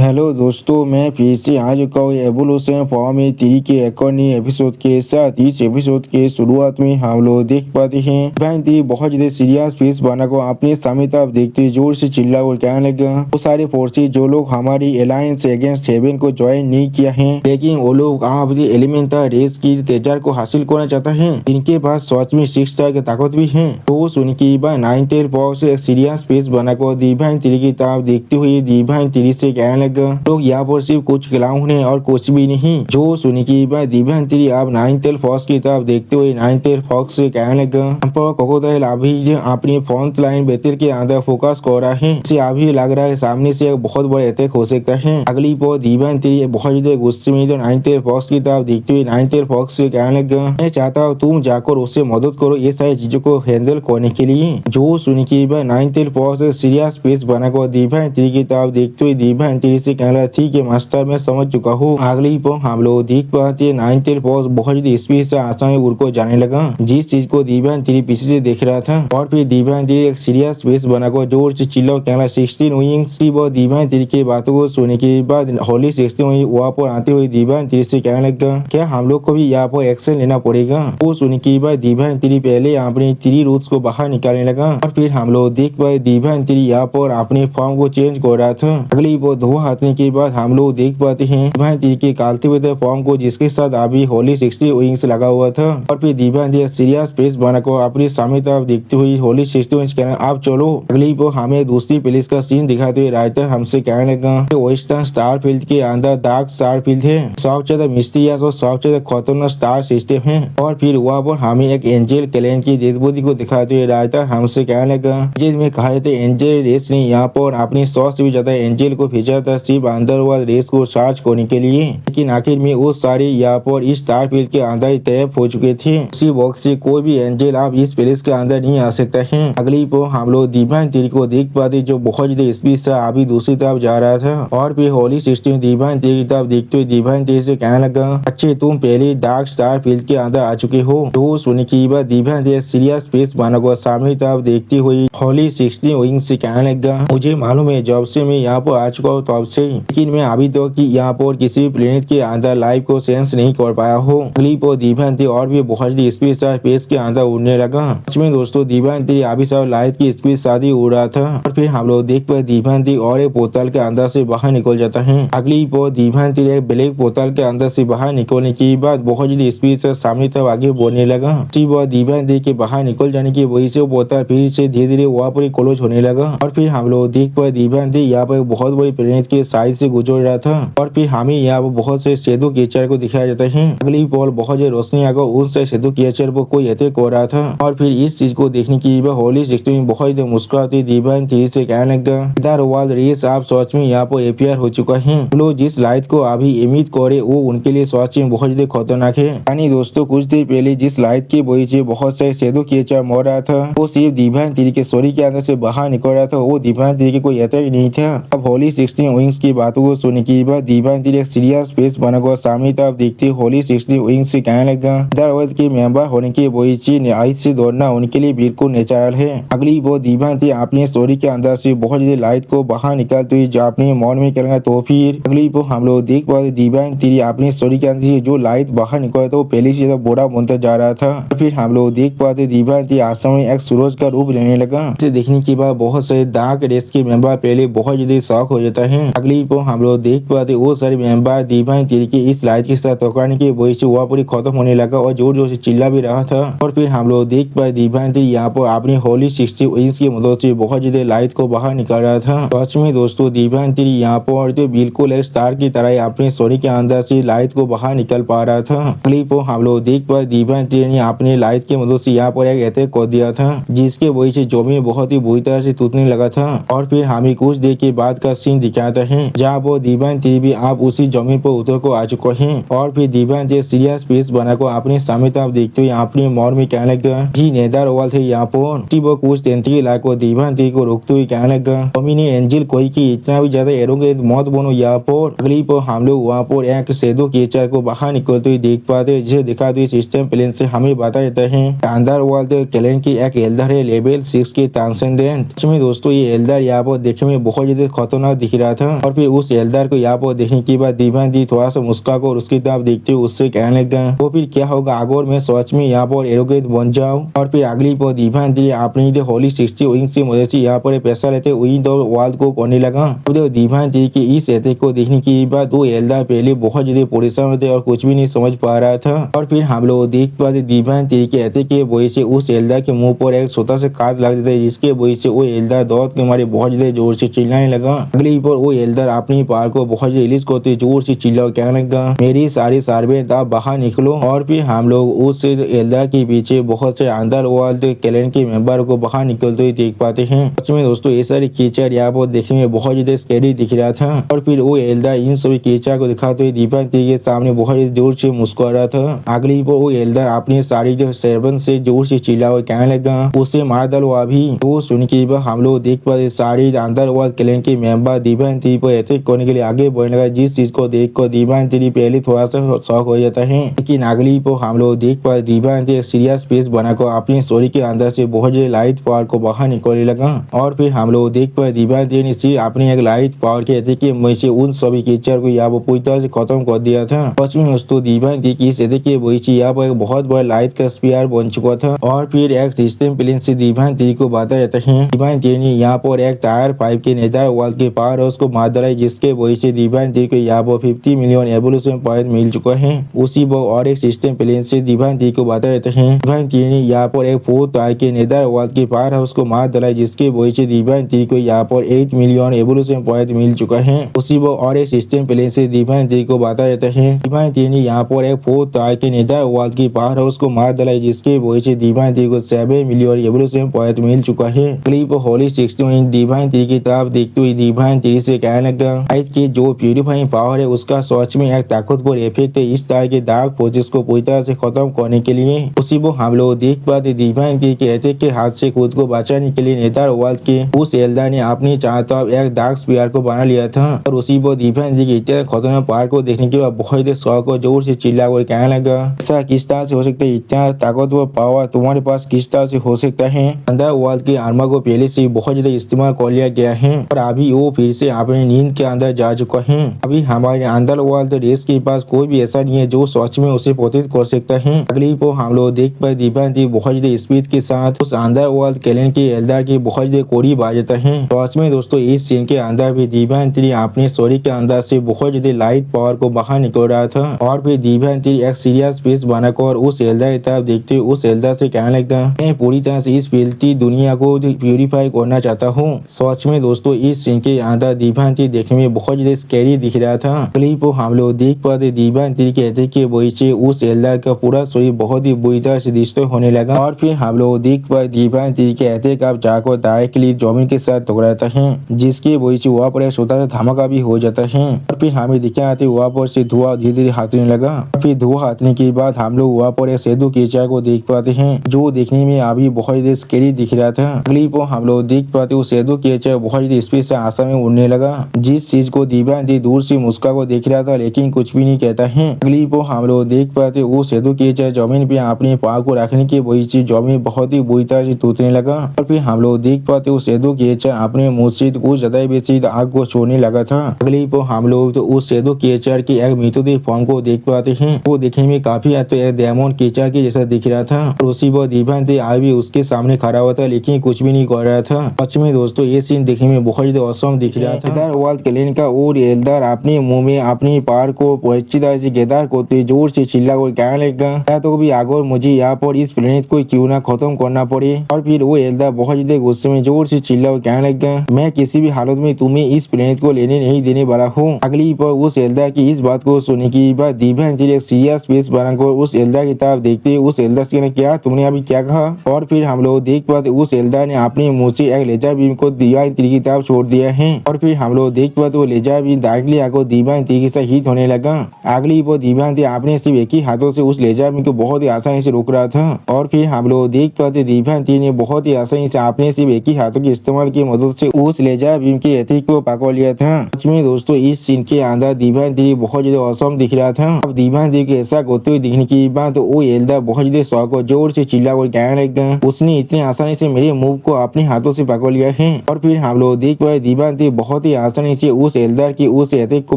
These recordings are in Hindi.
हेलो दोस्तों, मैं फिर से आ चुका हूँ एवोल्यूशन फॉर्म 3 के एक और नए एपिसोड के साथ। इस एपिसोड के शुरुआत में हम लोग देख पाते हैं डिवाइन 3 बहुत ज्यादा सीरियस फेस बना को अपने सामने तरफ देखते हुए जोर से चिल्ला और कहने लगा, वो सारे फोर्सेज जो लोग हमारी अलायंस अगेंस्ट हेवन को ज्वाइन नहीं किया है, लेकिन वो लोग आप एलिमेंटल रेस की तेजर को हासिल करना चाहता है, इनके पास सच में 6 स्टार की ताकत भी है। तो सुन की बात 9 बॉक्स एक सीरियस फेस बना को डिवाइन 3 की तरफ देखते हुए डिवाइन 3 से कहने तो यहाँ पर सिर्फ कुछ क्लाउन है और कुछ भी नहीं। जो सुनी की बात डिवाइन 3 आप 9 फॉक्स की तरफ देखते हुए 9 फॉक्स से कहने लगा, क्रोकोडाइल अभी अपनी फ्रंट लाइन बेहतर के अंदर फोकस कर रहा है। इसे अभी लग रहा है सामने से एक बहुत बड़ा अटैक हो सकता है। अगली पर डिवाइन 3 बहुत ज्यादा गुस्से में 9 फॉक्स की तरफ देखते हुए 9 फॉक्स से कहने लगा, मैं चाहता हूँ तुम जाकर उससे मदद करो ये सारी चीजों को हैंडल करने के लिए। जो सुनी की बात 9 फॉक्स सीरियस फेस बनाकर डिवाइन 3 की तरफ देखते हुए डिवाइन 3 से कहना, ठीक है मास्टर, मैं समझ चुका हूँ। अगली पर हम लोग देख पाते 9 फॉक्स बहुत ज्यादा स्पीड से आसानी उड़ को जाने लगा, जिस चीज को डिवाइन 3 पीछे से देख रहा था। और फिर डिवाइन 3 एक सीरियस फेस बनाकर जोर से चिल्ला कहना, 16 विंग्स। वो डिवाइन 3 की बातों को सुनने के बाद होली 16 विंग वहाँ पर आते हुए डिवाइन 3 से कहने लगा, क्या हम लोग को भी यहाँ पर एक्शन लेना पड़ेगा। वो सुनने के बाद डिवाइन 3 पहले अपने 3 रूट्स को बाहर निकालने लगा। और फिर हम लोग देख पाए डिवाइन 3 यहाँ पर अपने फॉर्म को चेंज कर रहा था। अगली वो धो हाथने के बाद हम लोग देख पाते हैं डिवाइन 3 के कालते हुए फॉर्म को, जिसके साथ अभी होली 60 विंग्स लगा हुआ था। और फिर डिवाइन 3 सीरियस फेस बनाकर अपनी सामने तरफ देखते हुए होली 60 विंग्स कहना, आप चलो। अगली वो हमें दूसरी प्लेस का सीन दिखाते हुए राइटर हमसे कहने लगा, वेस्टर्न स्टार फील्ड के अंदर डार्क स्टार फील्ड है, सबसे ज्यादा मिस्टीरियस और सबसे ज्यादा खतरनाक स्टार सिस्टम है। और फिर वहाँ पर हमें एक एंजल क्लैन की डेड बॉडी को दिखाते हुए राइटर हमसे कहने लगा, जिसमें कहा जाता है एंजल रेस ने यहाँ पर अपनी 100 से भी ज्यादा एंजल को भेजा था सिर्फ अंडरवर्ल्ड रेस को सर्च करने के लिए, लेकिन आखिर में वो सारे यहाँ पर इस स्टार फील्ड के अंदर ही टैप हो चुके थे। उसी वक्त से कोई भी एंजल अब इस प्लेस के अंदर नहीं आ सकता है। अगली पर हम लोग डिवाइन 3 को देख पाते जो बहुत ज्यादा स्पीड से अभी दूसरी तरफ जा रहा था। और फिर होली 16 डिवाइन 3 की तरफ देखते हुए डिवाइन 3 से कहने लगा, अच्छे तुम पहले डार्क स्टार फील्ड के अंदर आ चुके हो। तो सुनने की बात डिवाइन 3 सीरियस फेस बनाकर सामने तरफ देखती हुई होली 16 विंग से कहने लगा, मुझे मालूम है जब से मैं यहाँ पर आ चुका हूँ तब से, लेकिन मैं अभी तो कि यहाँ पर किसी प्लेनेट के अंदर लाइफ को सेंस नहीं कर पाया हूँ। अगली पर डिवाइन 3 और भी बहुत स्पीड से स्पेस के अंदर उड़ने लगा। में दोस्तों डिवाइन 3 अभी सब लाइट की स्पीड साथ ही उड़ रहा था। और फिर हम लोग देख पाए डिवाइन 3 और एक पोर्टल के अंदर से बाहर निकल जाता है। अगली पर डिवाइन 3 एक ब्लैक पोर्टल के अंदर से बाहर निकलने की बाद बहुत ज्यादा स्पीड से सामने तरफ आगे बढ़ने लगा। डिवाइन 3 के बाहर निकल जाने की वजह से पोर्टल फिर से धीरे धीरे वहाँ पर क्लोज होने लगा। और फिर हम लोग देख पाए डिवाइन 3 यहाँ पर बहुत बड़ी प्लेनेट के साइड से गुजर रहा था। और फिर हमें यहाँ पर बहुत से शैडो क्रिएचर को दिखाया जाता है। अगली पल बहुत ज्यादा रोशनी आकर उन से शैडो क्रिएचर पर कोई अटैक कर रहा था। और फिर इस चीज को देखने की होली 16 में बहुत ज्यादा मुस्कुराती डिवाइन 3 से कहने लगा, इधर वर्ल्ड रेस आप सच में यहाँ पर एपीआर हो चुका है। लोग जिस लाइट को अभी इमिट करे वो उनके लिए सच में बहुत ज्यादा खतरनाक है। यानी दोस्तों कुछ देर पहले जिस लाइट की वजह से बहुत सारे शैडो क्रिएचर मर रहा था, वो सिर्फ डिवाइन 3 के स्टोरी के अंदर से बाहर निकल रहा था, वो डिवाइन 3 के कोई अटैक नहीं था। अब होली 16 विंग्स की बातों को सुनने के बाद डिवाइन 3 एक सीरियस फेस बनाकर सामने तरफ देखते होली 16 विंग्स से कहने लगा, अंडरवर्ल्ड के मेंबर होने की वजह से लाइट से दौड़ना उनके लिए बिल्कुल नेचुरल है। अगली वो डिवाइन 3 अपनी स्टोरी के अंदर से बहुत ज्यादा लाइट को बाहर निकालते हुए अपने मॉल में करेंगे। तो फिर अगली वो हम लोग देख पाते डिवाइन 3 अपनी स्टोरी के अंदर से जो लाइट बाहर निकला था वो पहले से ज्यादा बड़ा बनता जा रहा था। फिर हम लोग देख पाते डिवाइन 3 आसमान में एक सूरज का रूप लेने लगा। इसे देखने के बाद बहुत सारे डार्क रेस के मेंबर पहले बहुत ज्यादा शॉक हो जाता है। अगली वो हम लोग देख पाते वो सारे मेंबर डिवाइन 3 के इस लाइट के साथ टकराने की वजह से वह पूरी खत्म होने लगा और जोर जोर से चिल्ला भी रहा था। और फिर हम लोग देख पाए डिवाइन 3 यहाँ पर अपनी होली 60 विंग्स की मदद से बहुत ज्यादा लाइट को बाहर निकाल रहा था। सच में दोस्तों डिवाइन 3 यहाँ पर तो बिल्कुल एक स्टार की तरह अपनी स्टोरी के अंदर से लाइट को बाहर निकल पा रहा था। अगली वो हम लोग देख पाए डिवाइन 3 ने अपने लाइट की मदद से यहाँ पर एक अटैक कर दिया था, जिसके वजह से जमीन बहुत ही बुरी तरह से टूटने लगा था। और फिर हमें कुछ देर के बाद का सीन दिखाता है जहाँ वो डिवाइन 3 भी आप उसी जमीन पर उतर को आ चुके हैं। और फिर डिवाइन 3 सीरियस फेस बनाकर अपने सामने तरफ देखते हुए अपने मॉल में कहने लगा, जी नेदर वाल थे यहाँ पर। वो कुछ तेंती लाको डिवाइन 3 को रोकते हुए कहने लगा, मम्मी ने एंजल कोई की इतना भी ज्यादा एरोगेंट मत बनो यहाँ पर। अगली पर हम लोग वहाँ पर एक शैडो क्रिएचर को बाहर निकलते हुए देख पाते, जिसे दिखाते हुए सिस्टम प्लेन से हमें बताया जाता है अंडरवर्ल्ड क्लैन की एक एल्डर है लेवल 6 के ट्रांसेंडेंट। में दोस्तों ये एल्डर यहाँ पर देखने में बहुत ज्यादा खतरनाक दिख रहा था। और फिर उस एल्डर को यहाँ पर देखने के बाद दिव्यांती थोड़ा सा मुस्का को उसकी तरफ देखते हुए उससे कहने लगा तो फिर क्या होगा अगर मैं सच में यहाँ पर एरोगेट बन जाऊँ। और फिर अगली पर दिव्यांती अपनी होली 60 विंग से मदद से यहाँ पर पैसा लेते विंड और वाल्ड को करने लगा। तो दिव्यांती के इस अटैक को देखने के बाद वो एल्डर पहले बहुत ज्यादा परेशान होते और कुछ भी नहीं समझ पा रहा था। और फिर हम लोग देख पाते दिव्यांती के अटैक के वजह से उस एल्डर के मुंह पर एक छोटा सा काट लग जाता है जिसके वजह से वो एल्डर दर्द के मारे बहुत ज्यादा जोर से चिल्लाने लगा। अगली पर वो एल्डर अपनी पार को बहुत ज्यादा रिलीज करते जोर से चिल्ला कहने लगा मेरी सारी सर्वेंट आप बाहर निकलो। और फिर हम लोग उस एल्डर के पीछे बहुत से अंडरवर्ल्ड क्लैन के मेंबर को बाहर निकलते हुए देख पाते हैं। सच में दोस्तों ये सारी कीचड़ यहाँ पर देखने में बहुत ज्यादा स्कैरी दिख रहा था। और फिर वो एल्डर इन सभी कीचड़ को दिखाते हुए दिव्यांती के सामने बहुत जोर से मुस्कुरा रहा था। अगली पर वो एल्डर अपनी सारी सर्वेंट से जोर से चिल्ला और कहने लगा उसे मार डालो अभी। तो सुन के हम लोग देख पाते सारी अंडरवर्ल्ड क्लैन के मेंबर दिव्यांती पर अटैक करने के लिए आगे बढ़ने लगा जिस चीज को देख कर दिव्यांती पहले थोड़ा सा शौक हो जाता है। लेकिन अगली पर हम लोग देख पाते दिव्यांती सीरियस फेस बनाकर अपनी स्टोरी के अंदर से बहुत ज्यादा लाइट पावर को बाहर निकलने लगा। और फिर हम लोग देख पाते दिव्यांती ने सिर्फ अपनी एक लाइट पावर के अटैक के वजह से उन सभी कीचड़ को यहाँ पर पूरी तरह से खत्म कर दिया था। सच में दोस्तों दिव्यांती की इस अटैक के वजह से यहाँ पर एक बहुत बड़ा लाइट का स्पीयर बन चुका था। और फिर एक सिस्टम प्लेन से दिव्यांती को बाता जाता है दिव्यांती ने यहाँ पर एक टायर पाइप के नेदर वर्ल्ड के पावर हाउस को मार डाला जिसके वजह से दिव्यांती को यहाँ पर 50 मिलियन एवोल्यूशन पॉइंट मिल चुका है। उसी वो और एक सिस्टम प्लेन से दिव्यांती को बाता जाता है दिव्यांती ने यहाँ पर एक 4 टायर के नेदर वर्ल्ड के पावर हाउस को मार डाला जिसके वजह से दिव्यांती को यहाँ पर 8 मिलियन एवोल्यूशन पॉइंट मिल चुका है। उसी वो और एक सिस्टम प्लेन से दिव्यांती को बाता जाता है दिव्यांती ने यहाँ पर एक 4 टायर के नेदर वर्ल्ड के पावर हाउस को मार डाला जिसके वजह से दिव्यांती को 7 मिलियन एवोल्यूशन पॉइंट मिल चुका है। क्लिप होली 16 दिव्यांती की तरफ देखते हुए दिव्यांती से कहने लगा लाइट की जो प्यूरिफाइंग पावर है उसका सच में एक ताकतवर इफेक्ट है इस तरह के डार्क फोर्सेस को पूरी तरह से खत्म करने के लिए। उसी को हम लोग देख पाते दिव्यांती के अटैक के हाथ से खुद को बचाने के लिए नेदर वर्ल्ड के उस एल्डर ने अपनी चारों तरफ एक डार्क स्पीयर को बना लिया था। और उसी को दिव्यांती के इतने खतरनाक पावर को देखने के बाद बहुत शौक और जोर से चिल्ला कर कहने लगा ऐसा किस तरह से हो सकता है इतना ताकतवर पावर तुम्हारे पास किस तरह से हो सकता है। अंदर वर्ल्ड के आर्मर को पहले से बहुत ज्यादा इस्तेमाल कर लिया गया है और अभी वो फिर से अपने नींद के अंदर जा चुका है। अभी हमारे अंदर वर्ल्ड रेस के पास कोई भी ऐसा नहीं है जो सच में उसे प्रोटेक्ट कर सकता है। अगली को हम लोग देख पाए दिव्यांती बहुत ज्यादा स्पीड के साथ उस अंदर वर्ल्ड क्लैन के एल्डर की बहुत ज्यादा करीब आ जाता है। सच में दोस्तों इस सीन के अंदर भी दिव्यांती अपने स्टोरी के अंदर से बहुत ज्यादा लाइट पावर को बाहर निकल रहा था। और फिर दिव्यांती एक सीरियस फेस बनाकर उस एल्डर की तरफ देखते हुए उस एल्डर से कहने लगा मैं पूरी तरह से इस फैलती दुनिया को प्यूरिफाई करना चाहता हूँ। सच में दोस्तों इस सीन के अंदर दिव्यांती देखने में बहुत ज्यादा स्कैरी दिख रहा था। क्लिप हम लोग देख पाते दिव्यांती के अटैक के वजह से उस एल्डर का पूरा शरीर बहुत ही बुरी तरह से डिस्ट्रॉय होने लगा। और फिर हम लोग देख पाए दिव्यांती के अटैक अब जाकर डायरेक्टली जमीन के साथ टकराता है जिसकी वजह से वहाँ पर एक छोटा सा धमाका भी हो जाता है। और फिर हमें दिखा आते वहाँ पर से धुआं धीरे धीरे हटने लगा। फिर धुआं हटने के बाद हम लोग वहाँ पर एक सेदु कीचड़ को देख पाते हैं जो देखने में अभी बहुत ज्यादा स्कैरी दिख रहा था। अगली को हम लोग देख पाते उस सेदु कीचड़ बहुत ज्यादा स्पीड से आसमान में उड़ने लगा जिस चीज को दिव्यांती दूर से मुस्का को देख रहा था लेकिन कुछ भी नहीं कहता है। अगली को हम लोग देख पाते वो सेदु कीचड़ जमीन पे अपने पाँव को रखने की वजह से जमीन बहुत ही बुरी तरह से टूटने लगा। और फिर हम लोग देख पाते उस सेदु कीचड़ अपने मुंह से कुछ ज्यादा बेसी आग को छोड़ने लगा था। अगली को हम लोग तो उस सेदु कीचड़ की एक मिथुदी फॉर्म को देख पाते हैं वो देखने में काफी तो एक डायमंड कीचड़ के जैसा दिख रहा था। और उसी पर दिव्यांती आज भी उसके सामने खड़ा हुआ था लेकिन कुछ भी नहीं कर रहा था। सच में दोस्तों ये सीन देखने में बहुत ज्यादा औसम दिख रहा था। नेदर वर्ल्ड क्लैन का और एल्डर अपने मुंह में अपनी पार को अच्छी तरह से गेदार करते जोर से चिल्ला कर कहने लगा या तो भी अगर मुझे यहाँ पर इस प्लेनेट को क्यों ना खत्म करना पड़े। और फिर वो एल्डर बहुत ज्यादा गुस्से में जोर से चिल्ला कर कहने लगा मैं किसी भी हालत में तुम्हें इस प्लेनेट को लेने नहीं देने वाला हूँ। अगली पर उस एल्डर की इस बात को सुनने के बाद दिव्यांती एक सीरियस फेस बनाकर उस एल्डर की तरफ देखते उस एल्डर से क्या तुमने अभी क्या कहा। और फिर हम लोग देख पाते उस एल्डर ने अपने मुंह से एक लेजर बीम को दिव्यांती की तरफ छोड़ दिया है। और फिर हम लोग देख पाते वो लेजर बीम डायरेक्टली आकर दिव्यांती के साथ हिट होने लगा। अगली पर दिव्यांती अपने सिर्फ एक ही हाथों से उस लेजर बीम को बहुत ही आसानी से रोक रहा था। और फिर हम लोग देख पाते दिव्यांती ने बहुत ही आसानी से अपने सिर्फ एक ही हाथों के इस्तेमाल की मदद से उस लेजर बीम के अटैक को पकड़ लिया था। सच में दोस्तों इस सीन के अंदर दिव्यांती बहुत ज्यादा औसम दिख रहा था। अब दिव्यांती के ऐसा होते हुए दिखने की बात वो एल्डर बहुत ज्यादा शौक और जोर से चिल्ला कर कहने लगा उसने इतनी आसानी से मेरे मुंह को अपने हाथों से पकड़ लिया है। और फिर हम लोग देख पाए दिव्यांती बहुत ही आसानी से उस एल्डर की उस अटैक को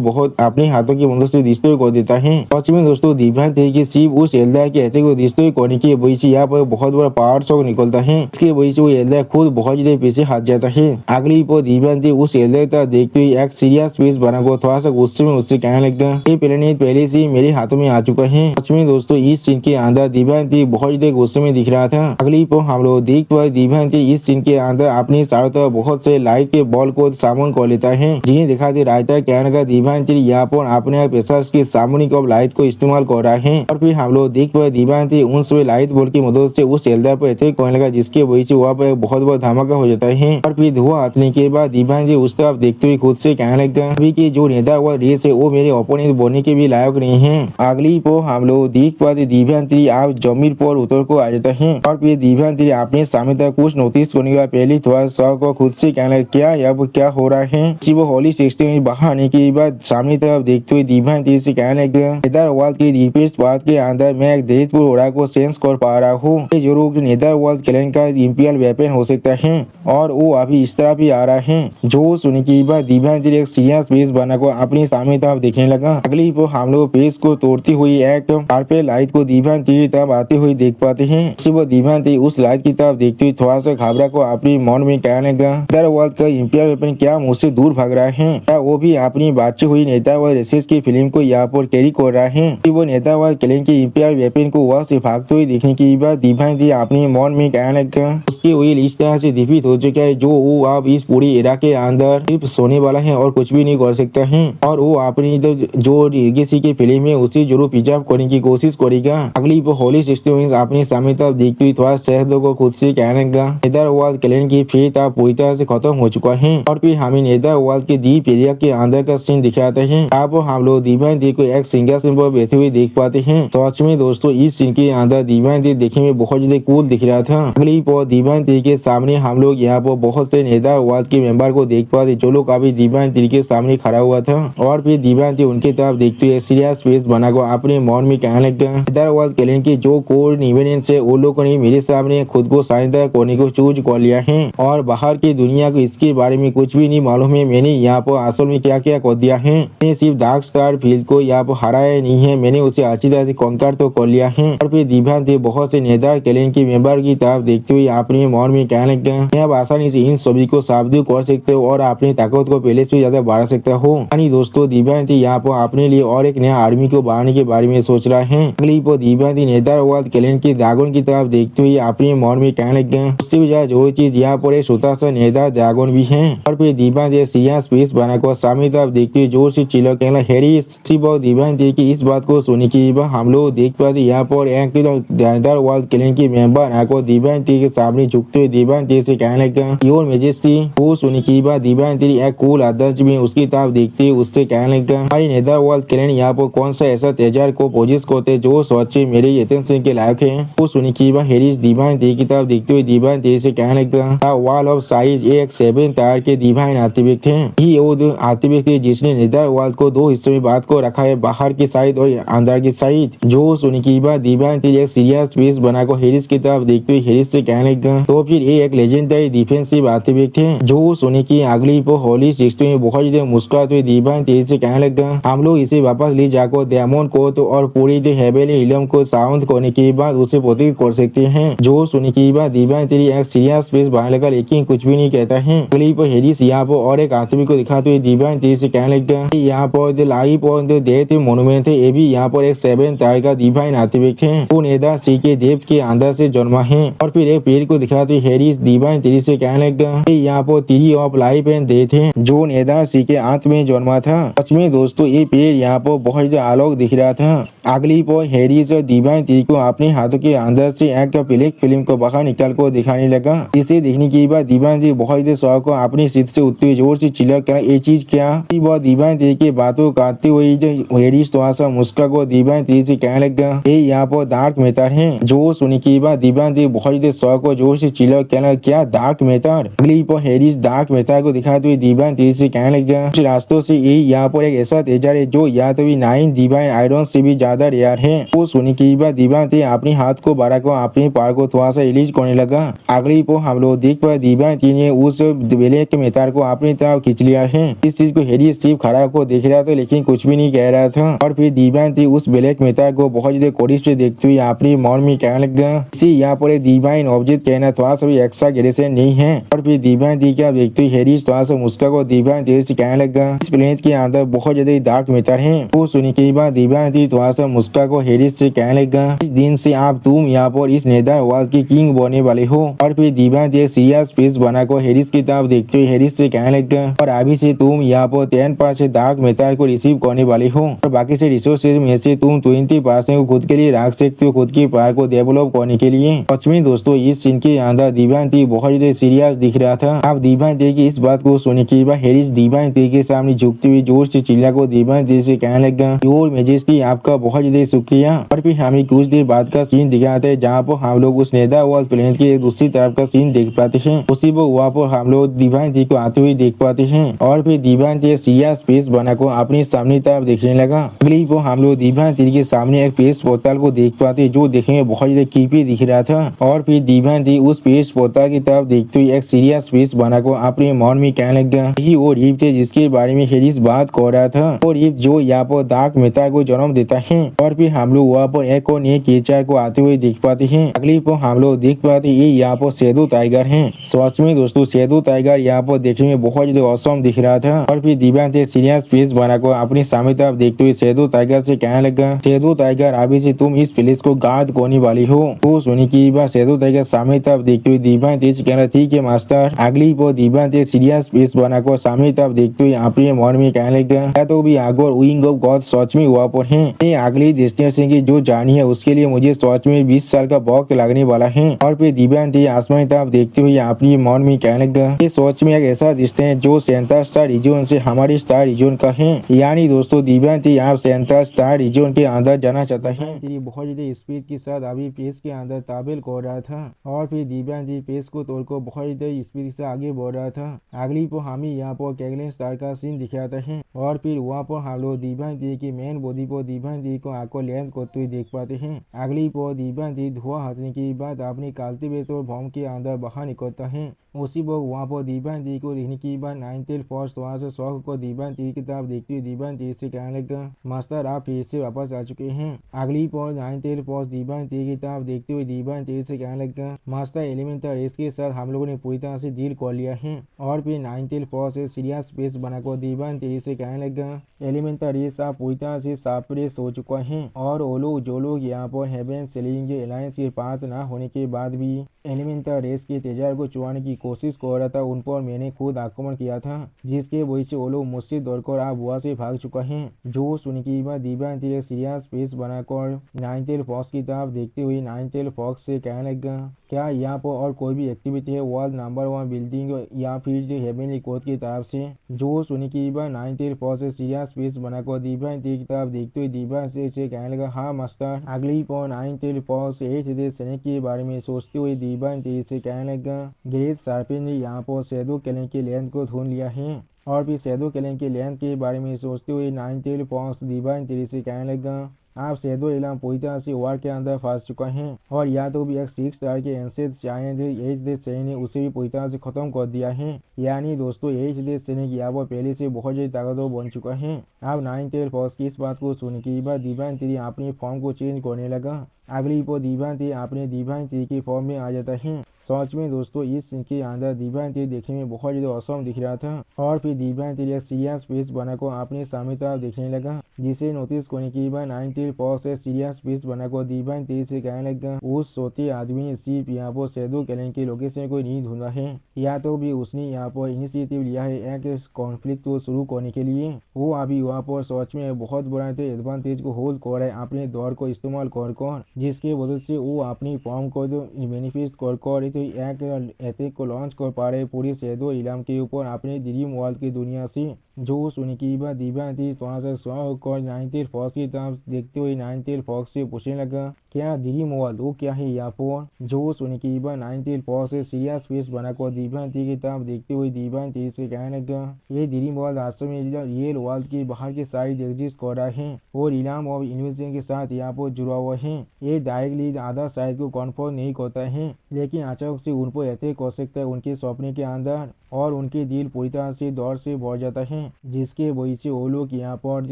बहुत अपने हाथों की मदद से डिस्ट्रॉय कर देता है। सच में दोस्तों दिव्यांग तरीके सिर्फ उस एल्डर के अटैक को डिस्ट्रॉय करने की वजह से यहाँ पर बहुत बड़ा पावर शॉक निकलता है। इसकी वजह से वो एल्डर खुद बहुत ज्यादा पीछे हट जाता है। अगली पर दिव्यांग उस एल्डर तक देखते हुए एक सीरियस फेस बना को थोड़ा सा गुस्से में उससे कहने लगा, ये प्लेनेट पहले से मेरे हाथों में आ चुका है। सच में दोस्तों इस सीन के अंदर दिव्यांग बहुत ज्यादा गुस्से में दिख रहा था। अगली पर हम लोग देख पाए दिव्यांग इस सीन के अंदर अपनी चारों तरफ बहुत से लाइट के बॉल को सामने कर लेता है, जिन्हें दिखाते रहता कहने का दिव्यांग यहाँ पर अपने पैसा के सामूहिक लाइट को इस्तेमाल कर रहा है। और फिर हम लोग देख पाए दिव्यांग उन सभी लाइट बॉल की मदद से उस एल्डर पर अटैक करने लगा, जिसके वजह से वहाँ पर बहुत बड़ा धमाका हो जाता है। और फिर धुआं हटने के बाद दिव्यांग उस तरफ देखते हुए खुद से कहने लगा, अभी की जो नेता हुआ रेस है वो मेरे ओपोनेंट बनने के भी लायक नहीं है। अगली पर हम लोग देख पाते दिव्यांग आप जमीन पर उतर को आ जाता है। और फिर दिव्यांग अपने सामने तक कुछ नोटिस करने का पहले थोड़ा सा को खुद से कहने लगा, क्या अब क्या हो रहा है। वो होली 16 बाहर आने के बाद सामने तरफ देखते हुए दिव्यांग से कहने लगा, नेदरवर्ल्ड के डीपेस्ट पार्ट के अंदर मैं एक दैत्य ओरा को सेंस कर पा रहा हूँ। ये जरूर नेदरवर्ल्ड क्लैन का इंपीरियल वेपन हो सकता है और वो अभी इस तरह भी आ रहा है। जो सुनने के बाद दिव्यांग एक सीरियस पेज बना को अपने सामने तरफ देखने लगा। अगली पर हम लोग पेज को तोड़ती हुई एक कार्पेट लाइट को दिव्यांग की तरफ आते हुए देख पाते हैं। वो दिव्यांग उस लाइट की तरफ देखते हुए थोड़ा सा घबरा को अपनी मन में कहने लगा, नेदरवर्ल्ड का इंपीरियल वेपन क्या मुझसे दूर भाग रहा है, क्या वो भी अपनी बातची हुई नेता व रेसेस की फिल्म को यहाँ पर कैरी कर रहा है। वो नेता व क्लैन के इंपीरियल वेपन को वह से भागते हुए देखने के बाद दिव्यांग अपने मन में कहने लगा, उसकी व्हील इस तरह से डिफीट हो चुका है जो वो अब इस पूरी एरा के अंदर सिर्फ सोने वाला है और कुछ भी नहीं कर सकता है। और वो अपनी जो लेगेसी की फिल्म है उसे जरूर पिजाब करने की कोशिश करेगा। अगली पर होली 16 अपने सामने तरफ देखते हुए थोड़ा शहरों को खुद से कहने लगा, नेदरवर्ल्ड क्लैन की फेट अब पूरी तरह से खत्म हो चुका है। और फिर हमें नेदरवर्ल्ड के डीप एरिया के अंदर का सीन दिखाते हैं। अब हम लोग दिव्यांग को एक सिंहासन पर बैठे हुए देख पाते हैं। सच में दोस्तों इस सीन के अंदर दिव्यांग देखने में बहुत ज्यादा कूल दिख रहा था। अगली पर दिव्यांग के सामने हम लोग यहाँ पर बहुत से नेदरवर्ल्ड के मेंबर को देख पाते जो लोग अभी दिव्यांग के सामने खड़ा हुआ था। और फिर दिव्यांग उनके तरफ देखते हुए सीरियस फेस बना को अपने मन में कहने लगा, नेदरवर्ल्ड क्लैन की जो कोर इवेंट्स है वो लोगों ने मेरे सामने खुद को साझेदार करने को चूज कर लिया है और बाहर की दुनिया को इसके बारे में कुछ भी नहीं मालूम है। मैंने यहाँ पर असल में क्या क्या कर दिया है। मैंने सिर्फ डार्क स्टार फील्ड को यहाँ पर हराया नहीं है, मैंने उसे अच्छी तरह से कॉन्कर तो कर लिया है। और फिर दिव्यांग बहुत से नेदर क्लैन के मेंबर की तरफ देखते हुए अपने मन में कहने लगा, मैं अब आसानी से इन सभी को साबित कर सकते हो और अपनी ताकत को पहले से ज्यादा बढ़ा सकता हूँ। यानी दोस्तों दिव्यांग यहाँ पर अपने लिए और एक नया आर्मी को बढ़ाने के बारे में सोच रहा है। अगली पर दिव्यांग नेदरवर्ल्ड क्लैन के ड्रैगन की तरफ देखते हुए अपने मन में कहने लगा, उससे भी ज्यादा जो चीज यहाँ पर एक छोटा सा नेदर ड्रैगन भी है। और फिर दिव्यांग सीरियस फेस बनाकर सामने तरफ देखते हुए जोर से चिल्ला कहना, हैरिस। दिव्यांग की इस बात को सुनने के बाद हम लोग देख पाते यहाँ पर एक नेदरवर्ल्ड क्लैन के मेंबर आकर दिव्यांग के सामने झुकते हुए दिव्यांग से कहने लगा, योर मेजेस्टी। वो सुनने के बाद दिव्यांग एक कूल आदर्श में उसकी तरफ देखते हुए उससे कहने लगा, भाई नेदरवर्ल्ड क्लैन यहाँ पर कौन सा ऐसा तेजार को पोजिस करते जो सोचे मेरे अटेंशन के लायक है। वो सुनने के बाद हैरिस दिव्यांग की तरफ देखते हुए दिव्यांग से कहने लगा, वॉल ऑफ साइज एक 7 तार के दिव्यांग आर्टिफैक्ट है। ये वो आर्टिफैक्ट है जिसने नेदरवर्ल्ड को दो हिस्सों में बात को रखा है, बाहर की साइड और अंदर की साइड। जो सुनने के बाद दिव्यांग एक सीरियस फेस बनाकर हैरिस की तरफ देखते हुए हैरिस से कहने लगा, तो फिर ये एक लेजेंडरी डिफेंसिव आर्टिफैक्ट है। जो सुनने की अगली पर होली 16 में बहुत ज्यादा मुस्कुराते हुए दिव्यांग से कहने लगा, हम लोग इसे वापस ले जाकर डेमन को तो और पूरी हेवेली इलम को साउंड करने के बाद उसे पोती कर सकते हैं। जो सुनने के बाद दिव्यांग एक सीरियस फेस बनाने लगा लेकिन कुछ भी नहीं कहता है। अगली पर हैरिस यहाँ पर और एक आर्टिफैक्ट को दिखाते हुए दिव्यांग से कहने लगा, यहाँ पर लाइफ और डेथ मोन्यूमेंट है, ये भी यहाँ पर एक 7 तार का दिव्यांग आर्टिफैक्ट है। वो नेदर सी के डेप्थ के अंदर से जन्मा है। और फिर एक पेड़ को दिखाते हुए हैरिस दिव्यांग से कहने लगा, यहाँ पर tree of life and death है जो नेदर सी के अंत में जन्मा था। सच में दोस्तों ये पेड़ यहाँ पर बहुत ज्यादा आलोक दिख रहा था। अगली पर हैरिस और दिव्यांग को अपने हाथों के अंदर से एक ब्लैक फिल्म को बाहर निकाल कर दिखाने लगा। इसे देखने के बाद दिव्यांग बहुत ज्यादा शौक को अपनी सीट से उठते हुए जोर से चिल्ला कर, ये चीज क्या। वह दिव्यांग की बातों काटते हुए हैरिस थोड़ा सा मुस्का को दिव्यांग से कहने लगा, ये यहाँ पर डार्क मेथड है। जो सुनने के बाद दिव्यांग बहुत ज्यादा शौक को जोर से चिल्ला कहना, क्या डार्क मेथड। अगली पर हैरिस डार्क मेथड को दिखाते हुए दिव्यांग से कहने लगा, रास्तों से ये यहाँ पर एक ऐसा तेजर है जो या तो 9 दिव्यांग आयरन से भी ज्यादा रेयर है। वो सुनने के बाद दिव्यांग अपने हाथ को बढ़ा कर अपने पार को थोड़ा सा रिलीज करने लगा। अगली पर हम लोग देख पाए दिव्यांग ने उस ब्लैक मेथड को अपनी तरफ फोटो खींच लिया है। इस चीज को हैरिस सिर्फ खड़ा को देख रहा था लेकिन कुछ भी नहीं कह रहा था। और फिर डिवाइन थी उस ब्लैक मेटा को बहुत ज्यादा कोशिश से देखते हुए अपनी मन में कहने लगा इसी यहाँ पर डिवाइन ऑब्जेक्ट कहना थोड़ा सा भी एक्स्ट्रा ग्रेसन नहीं है। और फिर डिवाइन थी क्या देखते हुए हैरिस थोड़ा सा मुस्का को डिवाइन थी से कहने लगा इस प्लेनेट के अंदर बहुत ज्यादा डार्क मेटर है। वो सुनने के बाद डिवाइन थी थोड़ा सा मुस्का को हैरिस से कहने लगा इस दिन से आप तुम यहाँ पर इस नेदर वर्ल्ड के किंग बनने वाले हो। और फिर डिवाइन थी सीरियस फेस बनाकर हैरिस की तरफ देखते हुए हैरिस से कहने लगा और अभी से तुम यहाँ पर 10% डार्क मेटर को रिसीव करने वाले हो और बाकी से रिसोर्सेज में से तुम 20% को खुद के लिए रख सकते हो खुद की पावर को डेवलप करने के लिए। सच में दोस्तों इस सीन के अंदर डिवाइन थी बहुत ज्यादा सीरियस दिख रहा था। अब डिवाइन थी की इस बात को सुनने के बाद हैरिस डिवाइन थी के सामने झुकती हुई जोर से चिल्ला को डिवाइन थी से कहने लगा योर मेजेस्टी आपका बहुत ज्यादा शुक्रिया। और फिर हमें कुछ देर बाद का सीन दिखाते हैं जहाँ पर हम लोग उस नेदर वर्ल्ड प्लेनेट के दूसरी तरफ का सीन देख पाते हैं। उसी पर वहाँ पर हम लोग डिवाइन थी को आते हुए देख पाते हैं। और फिर डिवाइन थी सीरियस फेस बनाकर अपनी सामने तरफ देखने लगा। अगली को हम लोग डिवाइन थी के सामने एक पेश पोर्टल को देख पाते जो देखने में बहुत ज्यादा क्रीपी दिख रहा था। और फिर डिवाइन थी उस पेश पोर्टल की तरफ देखते हुए एक सीरियस फेस बनाकर अपने मन में कहने लगा यही वो रीफ थे जिसके बारे में हैरिस बात कर रहा था। वो रीफ जो यहाँ पर डार्क मेटर को जन्म देता है। और फिर हम लोग वहाँ पर एक और नए क्रिएचर को आते हुए देख पाते हैं। अगली को हम लोग देख पाते ये यहाँ पर शैडो टाइगर है। सच में दोस्तों शैडो टाइगर यहाँ पर देखने में बहुत ज्यादा औसम दिख रहा था। और फिर डिवाइन थी सीरियस फेस बनाकर अपनी सामने तरफ देखते हुए शैडो टाइगर से कहने लगा शैडो टाइगर अभी से तुम इस प्लेस को गार्ड करने वाली हो। वो सुनी की बात शैडो टाइगर सामने तरफ देखते हुए डिवाइन थी कहना ठीक है मास्टर। अगली को डिवाइन थी सीरियस फेस बनाकर सामने तरफ देखते हुए अपने मन में कहने लगा तो भी आगोर विंग ऑफ गॉड सच में हुआ पर है। अगली डेस्टिनेशन की जो जानी है उसके लिए मुझे सच में 20 साल का वक्त लगने वाला है। और फिर डिवाइन थी आसमानी तरफ देखते हुए अपनी मन में कहने लगा ये सोच में एक ऐसा रिश्ते है जो सेंटर स्टार रीजन से हमारी स्टार रीजन का है। यानी दोस्तों डिवाइन थी आप सेंटर स्टार रीजन के अंदर जाना चाहता है। बहुत ज्यादा स्पीड के साथ अभी पेस के अंदर ताबेल कर रहा था। और फिर डिवाइन थी पेस को तोड़कर बहुत ज्यादा स्पीड से आगे बढ़ रहा था। अगली को हमें यहाँ पर कैगलिन स्टार का सीन दिखाता है। और फिर वहाँ पर हम लोग डिवाइन थी की मेन बॉडी पर डिवाइन थी को आंखों लैंड करते हुए देख पाते हैं। अगली पर डिवाइन थी धुआं हटने के बाद अपनी कल्टीवेटर बम के अंदर बाहर निकलता है। उसी वक्त वहाँ पर डिवाइन थी को देखने के बाद नाइन टेल फॉक्स वहाँ से शौक को डिवाइन थी की तरफ देखते हुए डिवाइन थी से कहने लगा मास्टर आप फिर से वापस आ चुके हैं। अगली पर नाइन टेल फॉक्स डिवाइन थी की तरफ देखते हुए डिवाइन थी से कहने लगा मास्टर एलिमेंटल रेस के साथ हम लोगों ने पूरी तरह से डील कर लिया है। और फिर नाइन टेल फॉक्स से सीरियस फेस बनाकर डिवाइन थी से कहने लगा एलिमेंटल रेस आप पूरी तरह से सप्रेस हो चुका है। और वो लोग जो लोग यहाँ पर हेवन सेलिंग अलायंस के पास न होने के बाद भी एलिमेंटल रेस के तेजाब को चुराने की कोशिश कर रहा था उन पर मैंने खुद आक्रमण किया था जिसके वजह से वो लोग मुझसे दौड़कर आप बुआ से भाग चुका है। जो सुन की बात डिवाइन थी सीरियस फेस बनाकर नाइन टेल फॉक्स की तरफ देखते हुए नाइन टेल फॉक्स से कहने लगा क्या यहाँ पर और कोई भी एक्टिविटी है वर्ल्ड नंबर 1 बिल्डिंग या फिर जो हेवनली कोर्ट की तरफ से। जो सुनी की बार नाइन टेल फॉक्स से सीरियस फेस बनाकर डिवाइन थी की तरफ देखते हुए डिवाइन से कहने लगा हाँ मास्टर। अगली पर नाइन टेल फॉक्स एक सैनिक के बारे में सोचते हुए डिवाइन थी से कहने लगा ग्रेट शार्पिन ने यहाँ पर शैडो क्लैन के लैंड को ढूंढ लिया है। और फिर शैडो क्लैन के लैंड के बारे में सोचते हुए नाइन टेल फॉक्स डिवाइन थी से कहने लगा आप शैडो इलाम पूरी तरह से वार के अंदर फंस चुका है। और या तो भी एक 6 स्टार के एंसेड चाइल्ड एज सैनिक ने उसे भी पूरी तरह से खत्म कर दिया है। यानी दोस्तों एज सैनिक यहाँ पर पहले से बहुत ज्यादा ताकतवर बन चुका है। अब नाइन टेल फॉक्स की इस बात को सुन के बाद डिवाइन थी अपनी फॉर्म को चेंज करने लगा। अगली पर डिवाइन थी अपने डिवाइन थी की फॉर्म में आ जाता है। सच में दोस्तों इस सीन के अंदर डिवाइन थी देखने में बहुत ज्यादा औसम दिख रहा था। और फिर डिवाइन थी एक सीरियस फेस बनाकर अपने सामने तरफ देखने लगा जिसे नोटिस करने के बाद नाइन टेल फॉक्स से सीरियस फेस बनाकर डिवाइन थी से कहने लगा उस सोते आदमी ने सिर्फ यहाँ पर शैडो क्लैन के लोकेशन को नहीं ढूंढा है या तो भी उसने यहाँ पर इनिशिएटिव लिया है एक कॉन्फ्लिक्ट को शुरू करने के लिए। वो अभी वहाँ पर सच में बहुत बड़ा एडवांटेज को होल्ड कर रहा है अपने दौर को इस्तेमाल कर जिसके वजह से वो अपनी फॉर्म को जो मैनिफेस्ट कर एक अटैक को लॉन्च कर पा रहे पूरे शैडो इलाम के ऊपर अपने ड्रीम वर्ल्ड की दुनिया से। जो सुनी की बात डिवाइन थी थोड़ा सा स्व होकर नाइन टेल फॉक्स की तरफ देखते हुए नाइन टेल फॉक्स से पूछने लगा क्या ड्रीम वर्ल्ड वो क्या है यहाँ पर। जो सुनी की बात नाइन टेल फॉक्स से सीरियस फेस बनाकर डिवाइन थी की तरफ देखते हुए डिवाइन थी से कहने लगा ये ड्रीम वर्ल्ड वास्तव में रियल वर्ल्ड के बाहर के साइड एग्जिस्ट कर रहा है और इलाम और इन्वेजन के साथ यहाँ पर जुड़ा हुआ है। ये डायरेक्टली आधा साइड को कन्फर्म नहीं करता है लेकिन अचानक से उन पर अटैक कर सकता है उनके सपने के अंदर। और उनके दिल पूरी तरह से दौड़ से भर जाता है, जिसके वजह से वो लोग यहाँ पर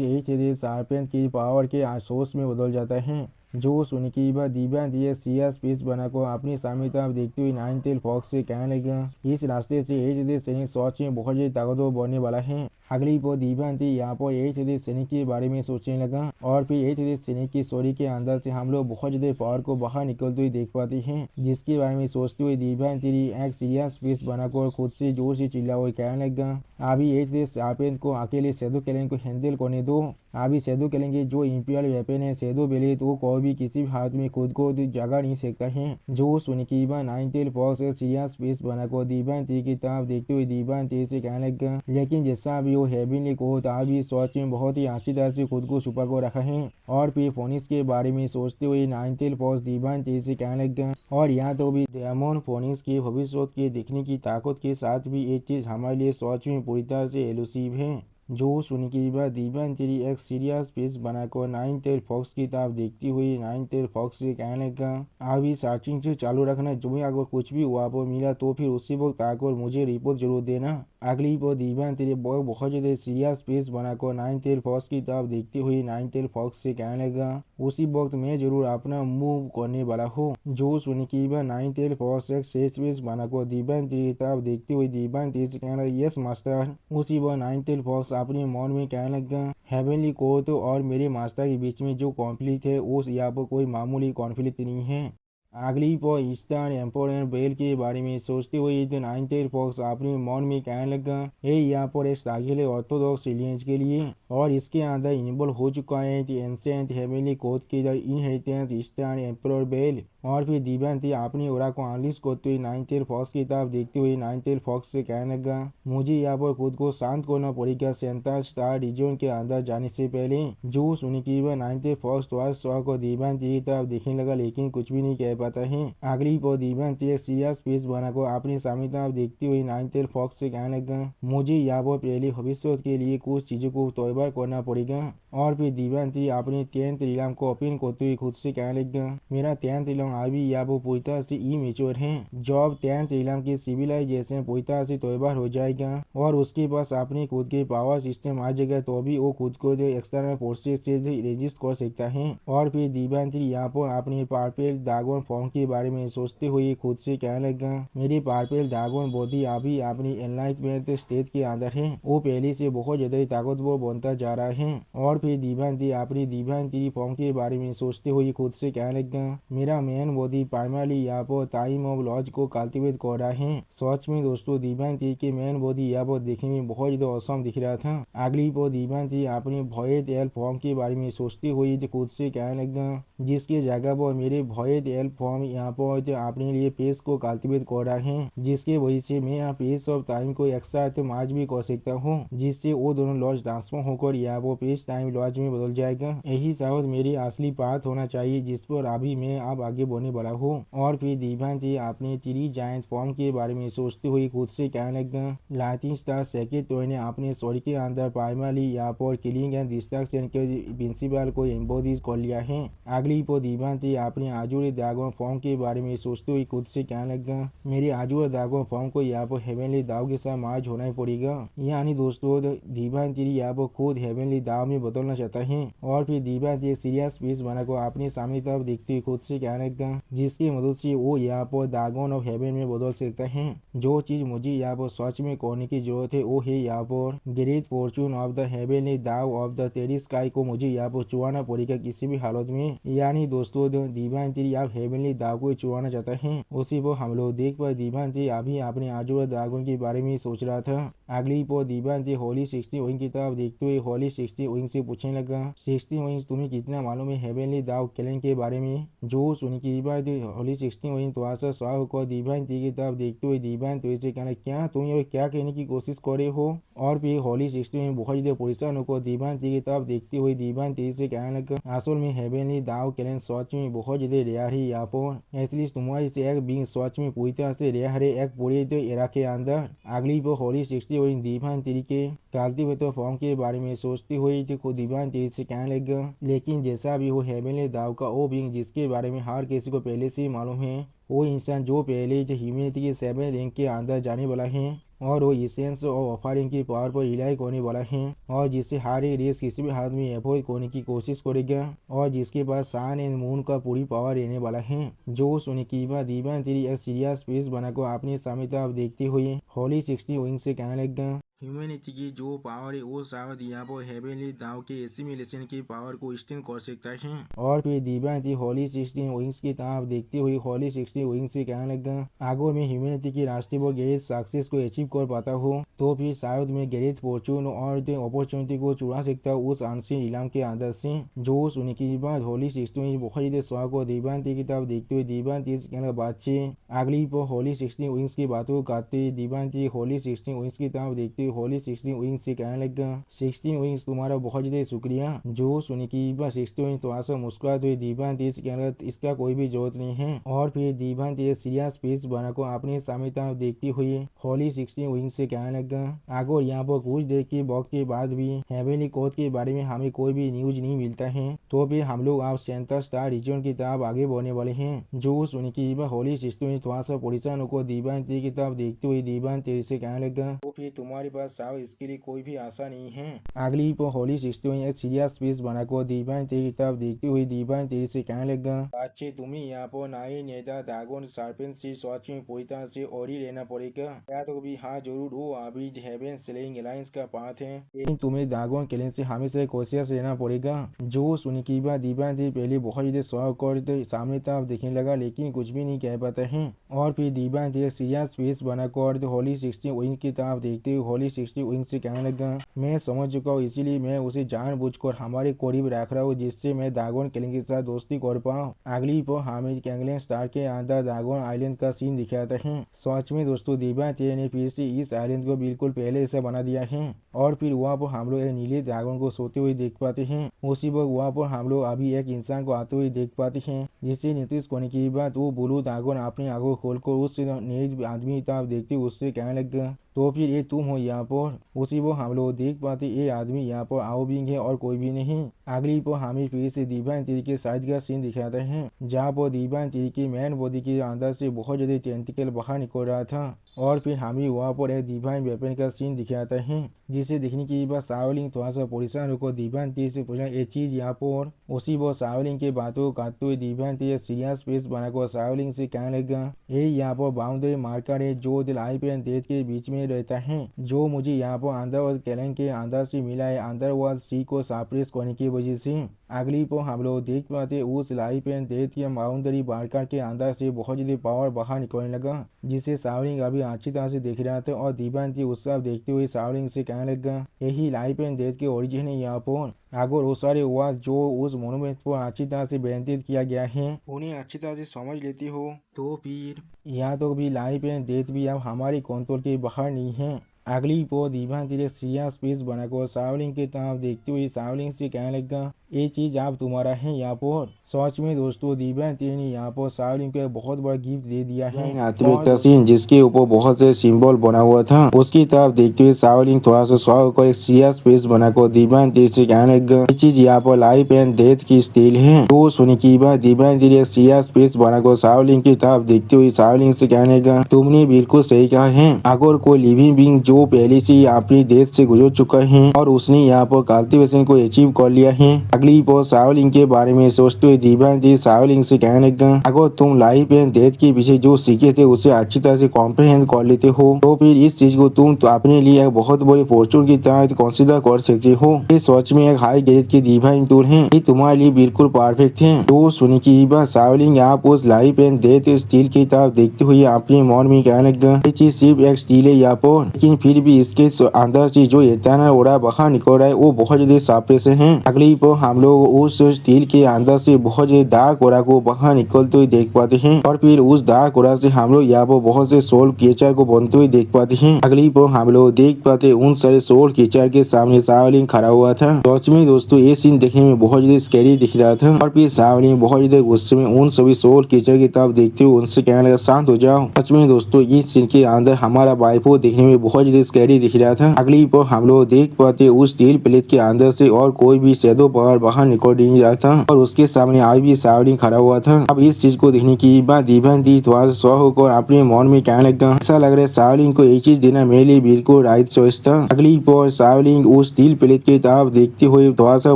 एक शार्पेन की पावर के सोर्स में बदल जाता है। जो सुन के बाद दिव्यांश एक सीरियस फेस बनाकर अपनी सामने तरफ देखते हुए नाइनटेल फॉक्स से कहने लगा, इस रास्ते से एक सैनिक सच में बहुत ही ताकतवर बनने वाला है। अगली पर दिव्यांश यहाँ पर एक सैनिक के बारे में सोचने लगा और फिर एक सैनिक की स्टोरी के अंदर से हम लोग बहुत ज्यादा पावर को बाहर निकलते हुए देख पाते हैं, जिसके बारे में सोचते हुए दिव्यांश एक सीरियस फेस बनाकर खुद से जोर से चिल्ला हुआ कहने लगा, अभी एक शार्पेन को अकेले शैडो क्लैन को हैंडल करने दो। अभी शैडो क्लैन के जो इंपीरियल वेपन है शैडो ब्लेड, वो कोई भी किसी भी हाथ में खुद को जगा नहीं सकता है। जो सुन के बाद नाइनटेल फॉक्स सीरियस फेस बनाकर दिव्यांश की तरफ देखते हुए दिव्यांश से कहने लगा, लेकिन जैसा भी वो हेवनली को अभी सोच में बहुत ही अच्छी तरह से खुद को छुपा कर रखा है। और फिर फोनिक्स के बारे में सोचते हुए नाइनटेल फॉक्स दिव्यांश से कहने लगा, और यहाँ तो भी डेमन फोनिक्स के भविष्य के देखने की ताकत के साथ भी एक चीज हमारे लिए सोच में पूरी तरह से एलुसिव है। जो सुन के बाद दिव्यांश एक सीरियस फेस बनाकर नाइनटेल फॉक्स की तरफ देखती हुई नाइनटेल फॉक्स से कहने लगा, अभी सर्चिंग से चालू रखना, जो अगर कुछ भी वहाँ पर मिला तो फिर उसी वक्त आकर मुझे रिपोर्ट जरूर देना। अगली पर दिव्यांश बहुत ज्यादा सीरियस फेस बनाकर नाइनटेल फॉक्स की तरफ देखती हुई नाइनटेल फॉक्स से कहने लगा, उसी वक्त मैं जरूर अपना मूव करने वाला हूँ। जो सुन के बाद नाइनटेल फॉक्स एक सेफ फेस बनाकर दिव्यांश की तरफ देखती हुई दिव्यांश से कहने लगा, यस मास्टर। उसी पर नाइनटेल फॉक्स अपने मन में कहने लगा, हेवनली कोर्ट और मेरे मास्टर के बीच में जो कॉन्फ्लिक्ट है वो यहाँ पर कोई मामूली कॉन्फ्लिक्ट नहीं है। अगली पर ईस्टर्न एम्पायर बेल के बारे में सोचते हुए नाइनटेल फॉक्स अपने मन में कहने लगा, ये यहाँ पर एक सागिल ऑर्थोडॉक्स एलियंस के लिए और इसके अंदर इनेबल हो चुका है एंशिएंट हेवनली कोर्ट के इनहेरिटेंस ईस्टर्न एम्पायर बेल। और फिर दिव्यांश अपनी ओरा को अनलिश करते हुए नाइनटेल फॉक्स की तरफ देखते हुए नाइनटेल फॉक्स से कहने लगा, मुझे यहाँ पर खुद को शांत करना पड़ेगा सेंटर स्टार रीजन के अंदर जाने से पहले। जो सुनी की वह नाइनटेल फॉक्स थोड़ा सौ को दिव्यांश की तरफ देखने लगा, लेकिन कुछ भी नहीं कह पाता है। अगली पर दिव्यांश एक सीरियस फेस बनाकर अपनी सामने तरफ देखती हुई नाइनटेल फॉक्स से कहने लगा, मुझे यहाँ पर पहले भविष्य के लिए कुछ चीजों को तैयार करना पड़ेगा। और फिर दिव्यांश अपने 10th रीलम को ओपन करते हुए खुद से कहने लगा, मेरा 10th रीलम अभी यहाँ पर पूरी तरह से इमेच्योर है। जब 10th रीलम की सिविलाइजेशन पूरी तरह से तैयार हो जाएगा और उसके पास अपने खुद के पावर सिस्टम आ जाएगा, तो भी वो खुद को एक्सटर्नल फोर्सेस से रेजिस्ट कर सकता है। और फिर दिव्यांश यहाँ पर अपने पर्पल ड्रैगन फॉर्म के बारे में सोचते हुए खुद से कहने लगा, मेरी पर्पल ड्रैगन बॉडी अभी अपनी एनलाइटमेंट स्टेट के अंदर है, वो पहले से बहुत ज्यादा ताकतवर बनता जा रहा है। और फिर दिव्यांश अपनी दिव्यांश फॉर्म के बारे में सोचते हुए खुद से कहने लगा, मेरा मेन बॉडी प्राइमरली यहाँ पर टाइम ऑफ लॉज को कल्टिवेट कर रहा है। सच में दोस्तों दिव्यांश के मेन बॉडी यहाँ पर देखने में बहुत ज्यादा औसम दिख रहा था। अगली पर दिव्यांश अपने भॉयड एल फॉर्म के बारे में सोचते हुए खुद से कहने लगा, जिसके जगह पर मेरे भॉयड एल फॉर्म यहाँ पर अपने लिए पेस को कल्टिवेट कर रहा है, जिसके वजह से मैं यहाँ पेस ऑफ टाइम को एक साथ मार्च भी कर सकता हूँ, जिससे वो दोनों लॉज ट्रांसफॉर्म होकर यहाँ पर पेस टाइम लॉज में बदल जाएगा। यही शायद मेरी असली पाथ होना चाहिए जिस पर अभी मैं अब आगे बढ़ने वाला हूँ। और फिर दिव्यांश अपने 3 जायंट फॉर्म के बारे में सोचते हुए खुद से कहने लगा, लाइटिंग स्टार सेक्रेटरी ने अपने स्टोरी के अंदर प्राइमरली यहाँ पर किलिंग एंड डिस्ट्रक्शन के प्रिंसिपल को एम्बोडिज कर लिया है। अगली पर दिव्यांश अपने आजुर ड्रैगन फॉर्म के बारे में सोचते हुए खुद से कहने लगा, मेरे आजुर ड्रैगन फॉर्म को यहाँ पर हेवनली दाव के साथ मार्च होना ही पड़ेगा। यानी दोस्तों दिव्यांश यहाँ पर खुद हेवनली दाव में बदलना चाहता है। और फिर दिव्यांश सीरियस फेस बनाकर अपने सामने तरफ देखते हुए खुद से कहने लगा, जिसकी मदद से वो यहाँ पर ड्रैगन ऑफ हेवन में बदल सकता है। जो चीज मुझे यहाँ पर सच में करने की जरूरत है वो है यहाँ पर great Fortune of the heavenly दाव ऑफ द टेरी स्काई को मुझे यहाँ पर चुराना पड़ेगा किसी भी हालत में। यानी दोस्तों दिव्यांश आप हेवनली दाव को चुराना चाहता है। उसी पर हम लोग देख पाए दिव्यांश अभी अपने आजुर ड्रैगन के बारे में सोच रहा था। अगली पर दिव्यांश होली 60 विंग की तरफ देखते हुए होली 60 विंग से पूछने लगा, 60 विंग तुम्हें कितना मालूम है हेवनली दाव क्लैन के बारे में। जो सुन की बात होली 60 विंग थोड़ा सा स्वाह होकर दिव्यांश की तरफ देखते हुए दिव्यांश से कहना, क्या तुम ये क्या कहने की कोशिश कर रहे हो। और फिर होली 60 विंग बहुत ज्यादा परेशान होकर दिव्यांश की तरफ देखते हुए दिव्यांश से कहने लगा, असल में हेवनली दाव क्लैन सच में बहुत ज्यादा रेयर है यहाँ पर, एटलीस्ट तुम्हारी से एक बिंग सच में पूरी तरह से रेयर है एक पूरे एरा के अंदर। अगली पर होली 60 विंग दिव्यांश के कल्टिवेटर फॉर्म के बारे में सोचते हुए दिव्यांश से कहने लगा, लेकिन जैसा भी हो हेवनली दाव का वो बिंग जिसके बारे में हर किसी को पहले से मालूम है, वो इंसान जो पहले ह्यूमैनिटी के 7 रैंक के अंदर जाने वाला है। और वो इसेंस और ऑफरिंग की पावर पर रिलाई करने वाला है और जिससे हर एक रेस किसी भी हालत में अवॉइड करने की कोशिश करेगा और जिसके पास सन एंड मून का पूरी पावर रहने वाला है। जो सुने की बात दीवान तेरी एक सीरियस पेस बनाकर अपनी सामने आप देखते हुए होली 60 विंग से कहने लगा, ह्यूमैनिटी की जो पावर है वो शायद यहाँ पर हेवनली दाव के एसिमिलेशन की पावर को एक्सटेंड कर सकता है। और फिर दीवान होली 16 विंग्स की तरफ देखते हुए होली 60 विंग्स से कहने लगा, अगर मैं ह्यूमैनिटी के रास्ते पर ग्रेट सक्सेस को अचीव कर पाता हूँ तो फिर शायद मैं ग्रेट फॉर्चून और अपॉर्चुनिटी को चुरा सकता हूँ उस अनसीन इलाम के अंदर से। जो सुनने की बाद होली 60 में बहुत ज्यादा स्वागत को दीवान की तरफ देखते हुए दीवान कहने बच्चे अगली पर होली 60 विंग्स की बातों करते दीवान होली 60 विंग्स की तरफ देखते होली 60 विंग्स से कहने लगा, 60 विंग्स तुम्हारा बहुत ज्यादा शुक्रिया। जो सुनी की बात 60 विंग्स थोड़ा सा मुस्कुराते हुए दीवान से कहने लगा, इसका कोई भी जरूरत नहीं है। और फिर दीवान सीरियस फेस बनाकर अपने सामने तरफ देखती हुई होली 60 विंग्स से कहने लगा, अगर यहाँ पर कुछ देर के वक्त के बाद भी हेवनली कोर्ट के बारे में हमें कोई भी न्यूज नहीं मिलता है तो फिर हम लोग आप सेंटर स्टार रीजन की तरफ आगे बढ़ने वाले हैं। जो सुनी की बात होली 60 में थोड़ा सा परेशान होकर दीवान की तरफ देखते हुए दीवान तेरी से कहने लगा, तो फिर तुम्हारे पास साव इसके लिए कोई भी आशा नहीं है। अगली पर होली 60 में एक सीरियस फेस बनाकर दीवान तेरी तरफ देखते हुए दीवान तेरी से कहने लगा, अच्छे तुम्हें यहाँ पर नाई नेता ड्रैगन सर्पेंट से स्वाच में पूरी तरह से और ही रहना पड़ेगा। क्या तो भी हाँ जरूर हो अभी हेवन स्लेइंग अलायंस का पार्ट है लेकिन तुम्हें ड्रैगन क्लैन से हमेशा कोशिश रहना पड़ेगा। जो सुनी की बात दीवान से पहले बहुत ज्यादा शौक कर सामने तरफ देखने लगा लेकिन कुछ भी नहीं कह पाता है। और फिर दीवान सीरियस फेस बनाकर होली 60 विंग की तरफ देखते हुए होली 60 विंग से कहने लगा, मैं समझ चुका हूँ इसीलिए मैं उसे जानबूझकर हमारे करीब रख रहा हूँ जिससे मैं ड्रैगन क्लैन के साथ दोस्ती कर पाऊँ। अगली पर हमें कैंगलैंड स्टार के अंदर ड्रैगन आइलैंड का सीन दिखाता है। सच में दोस्तों दीवान ने फिर से इस आइलैंड को बिल्कुल पहले से बना दिया है और फिर वहाँ पर हम लोग एक नीले ड्रैगन को सोते हुए देख पाते हैं। उसी वक्त वहाँ पर हम लोग अभी एक इंसान को आते हुए देख पाते हैं जिससे नोटिस करने की बात वो ब्लू ड्रैगन अपनी आंखों खोलकर उस नए आदमी तरफ देखते उससे कहने लगा, तो फिर ये तुम हो यहाँ पर। उसी वो हम लोग देख पाते ये आदमी यहाँ पर आउबिंग है और कोई भी नहीं। अगली पर हमें फिर से दीवान तेरी के साइड का सीन दिखाता है जहाँ पर दीवान तेरी की मैन बॉडी के अंदर से बहुत ज्यादा टेंटिकल बाहर निकल रहा था। और फिर हमें वहाँ पर एक डिवाइन वेपन का सीन दिखाता है जिसे देखने की बाद शाओलिंग थोड़ा सा परेशान होकर दीवान तेज से पूछा ये चीज यहाँ पर। उसी वो शाओलिंग के बातों को काटते हुए दीवान तेज सीरियस फेस बनाकर शाओलिंग से कहने लगा, ये यहाँ पर बाउंड्री मार्कर है जो लाइफ एंड डेथ के बीच में रहता है जो मुझे यहाँ पर अंडरवर्ल्ड कैलेंड के अंदर से मिला है अंडरवर्ल्ड सी को सप्रेस करने की वजह से। अगली पर हम लोग देख पाते उस लाइफ एंड डेथ के बाउंड्री मार्कर के अंदर से बहुत ज्यादा पावर बाहर निकलने लगा जिसे शाओलिंग अभी अच्छी तरह से देख रहा था। और दीवान थी उसका देखते हुए शाओलिंग से कहने लगा, यही लाइफ एंड डेथ के ओरिजिन है यहाँ पर। अगर वो सारे वर्ड जो उस मोनुमेंट पर अच्छी तरह से व्यंजित किया गया है उन्हें अच्छी तरह से समझ लेती हो तो फिर यहाँ तो भी लाइफ एंड डेथ भी अब हमारी कंट्रोल के बाहर नहीं है। अगली पर दीवान तेरे सीरियस फेस बनाकर शाओलिंग की तरफ देखते हुए शाओलिंग से कहने लगा, ये चीज आप तुम्हारा है यहाँ पर। सच में दोस्तों दीवान तेरे ने यहाँ पर शाओलिंग को बहुत बड़ा गिफ्ट दे दिया है सीन जिसके ऊपर बहुत से सिंबल बना हुआ था उसकी तरफ देखते हुए शाओलिंग थोड़ा सा स्वाग होकर एक सीरियस फेस बनाकर दीवान तेरे से कहने लगा, ये चीज यहाँ पर लाइफ एंड डेथ की स्टील है। तो सुनी की बात दीवान तेरे एक सीरियस फेस बनाकर शाओलिंग की तरफ देखते हुए शाओलिंग से कहने लगा, तुमने बिल्कुल सही कहा है। अगर कोई लिविंग बीइंग जो पहले से अपनी डेथ से गुजर चुका है और उसने यहाँ पर कल्टिवेशन को अचीव कर लिया है। अगली पर शाओलिंग के बारे में सोचते हुए दीवान जी शाओलिंग से कहने लगा, अगर तुम लाइफ एंड डेथ के पीछे जो सीखे थे उसे अच्छी तरह से कॉम्प्रिहेंड कर लेते हो तो फिर इस चीज को तुम तो अपने लिए एक बहुत बड़ी फॉर्चून की तरह कंसीडर कर सकते हो। ये सच में एक हाई ग्रेड की डिवाइन टूल है, ये तुम्हारे लिए बिल्कुल परफेक्ट है। तो सुनी की बात शाओलिंग आप उस लाइफ एंड डेथ स्टील की तरफ देखते हुए अपने मन में कहने लगा, ये चीज सिर्फ एक स्टील है यहाँ पर लेकिन फिर भी इसके अंदर से जो इतना ओरा बाहर निकल रहा है वो बहुत ज्यादा साफे से है। अगली पर हम लोग उस स्टील के अंदर से बहुत ज्यादा डार्क ओरा को बाहर निकलते हुए देख पाते हैं और फिर उस डार्क ओरा से हम लोग यहाँ पर बहुत से सोल क्रिएचर को बनते हुए देख पाते हैं। अगली पर हम लोग देख पाते उन सारे सोल क्रिएचर के सामने शाओलिंग खड़ा हुआ था। सच में दोस्तों ये सीन देखने में बहुत ज्यादा स्कैरी दिख रहा था और फिर शाओलिंग बहुत ज्यादा गुस्से में उन सभी सोल क्रिएचर की तरफ देखते हुए उनसे कहने लगा, शांत हो जाओ। सच में दोस्तों इस सीन के अंदर हमारा वाइफो देखने में बहुत ज्यादा स्कैरी दिख रहा था। अगली पर हम लोग देख पाते उस स्टील प्लेट के अंदर से और कोई भी शैडो पावर बाहर निकल नहीं रहा था और उसके सामने आज भी शाओलिन खड़ा हुआ था। अब इस चीज को देखने की बाद दिव्यांती थोड़ा सा शौक होकर अपने मन में कहने लगा, ऐसा लग रहा है शाओलिन को ये चीज देना मेरे लिए बिल्कुल राइट चॉइस था। अगली पर शाओलिन उस स्टील प्लेट की तरफ देखते हुए थोड़ा सा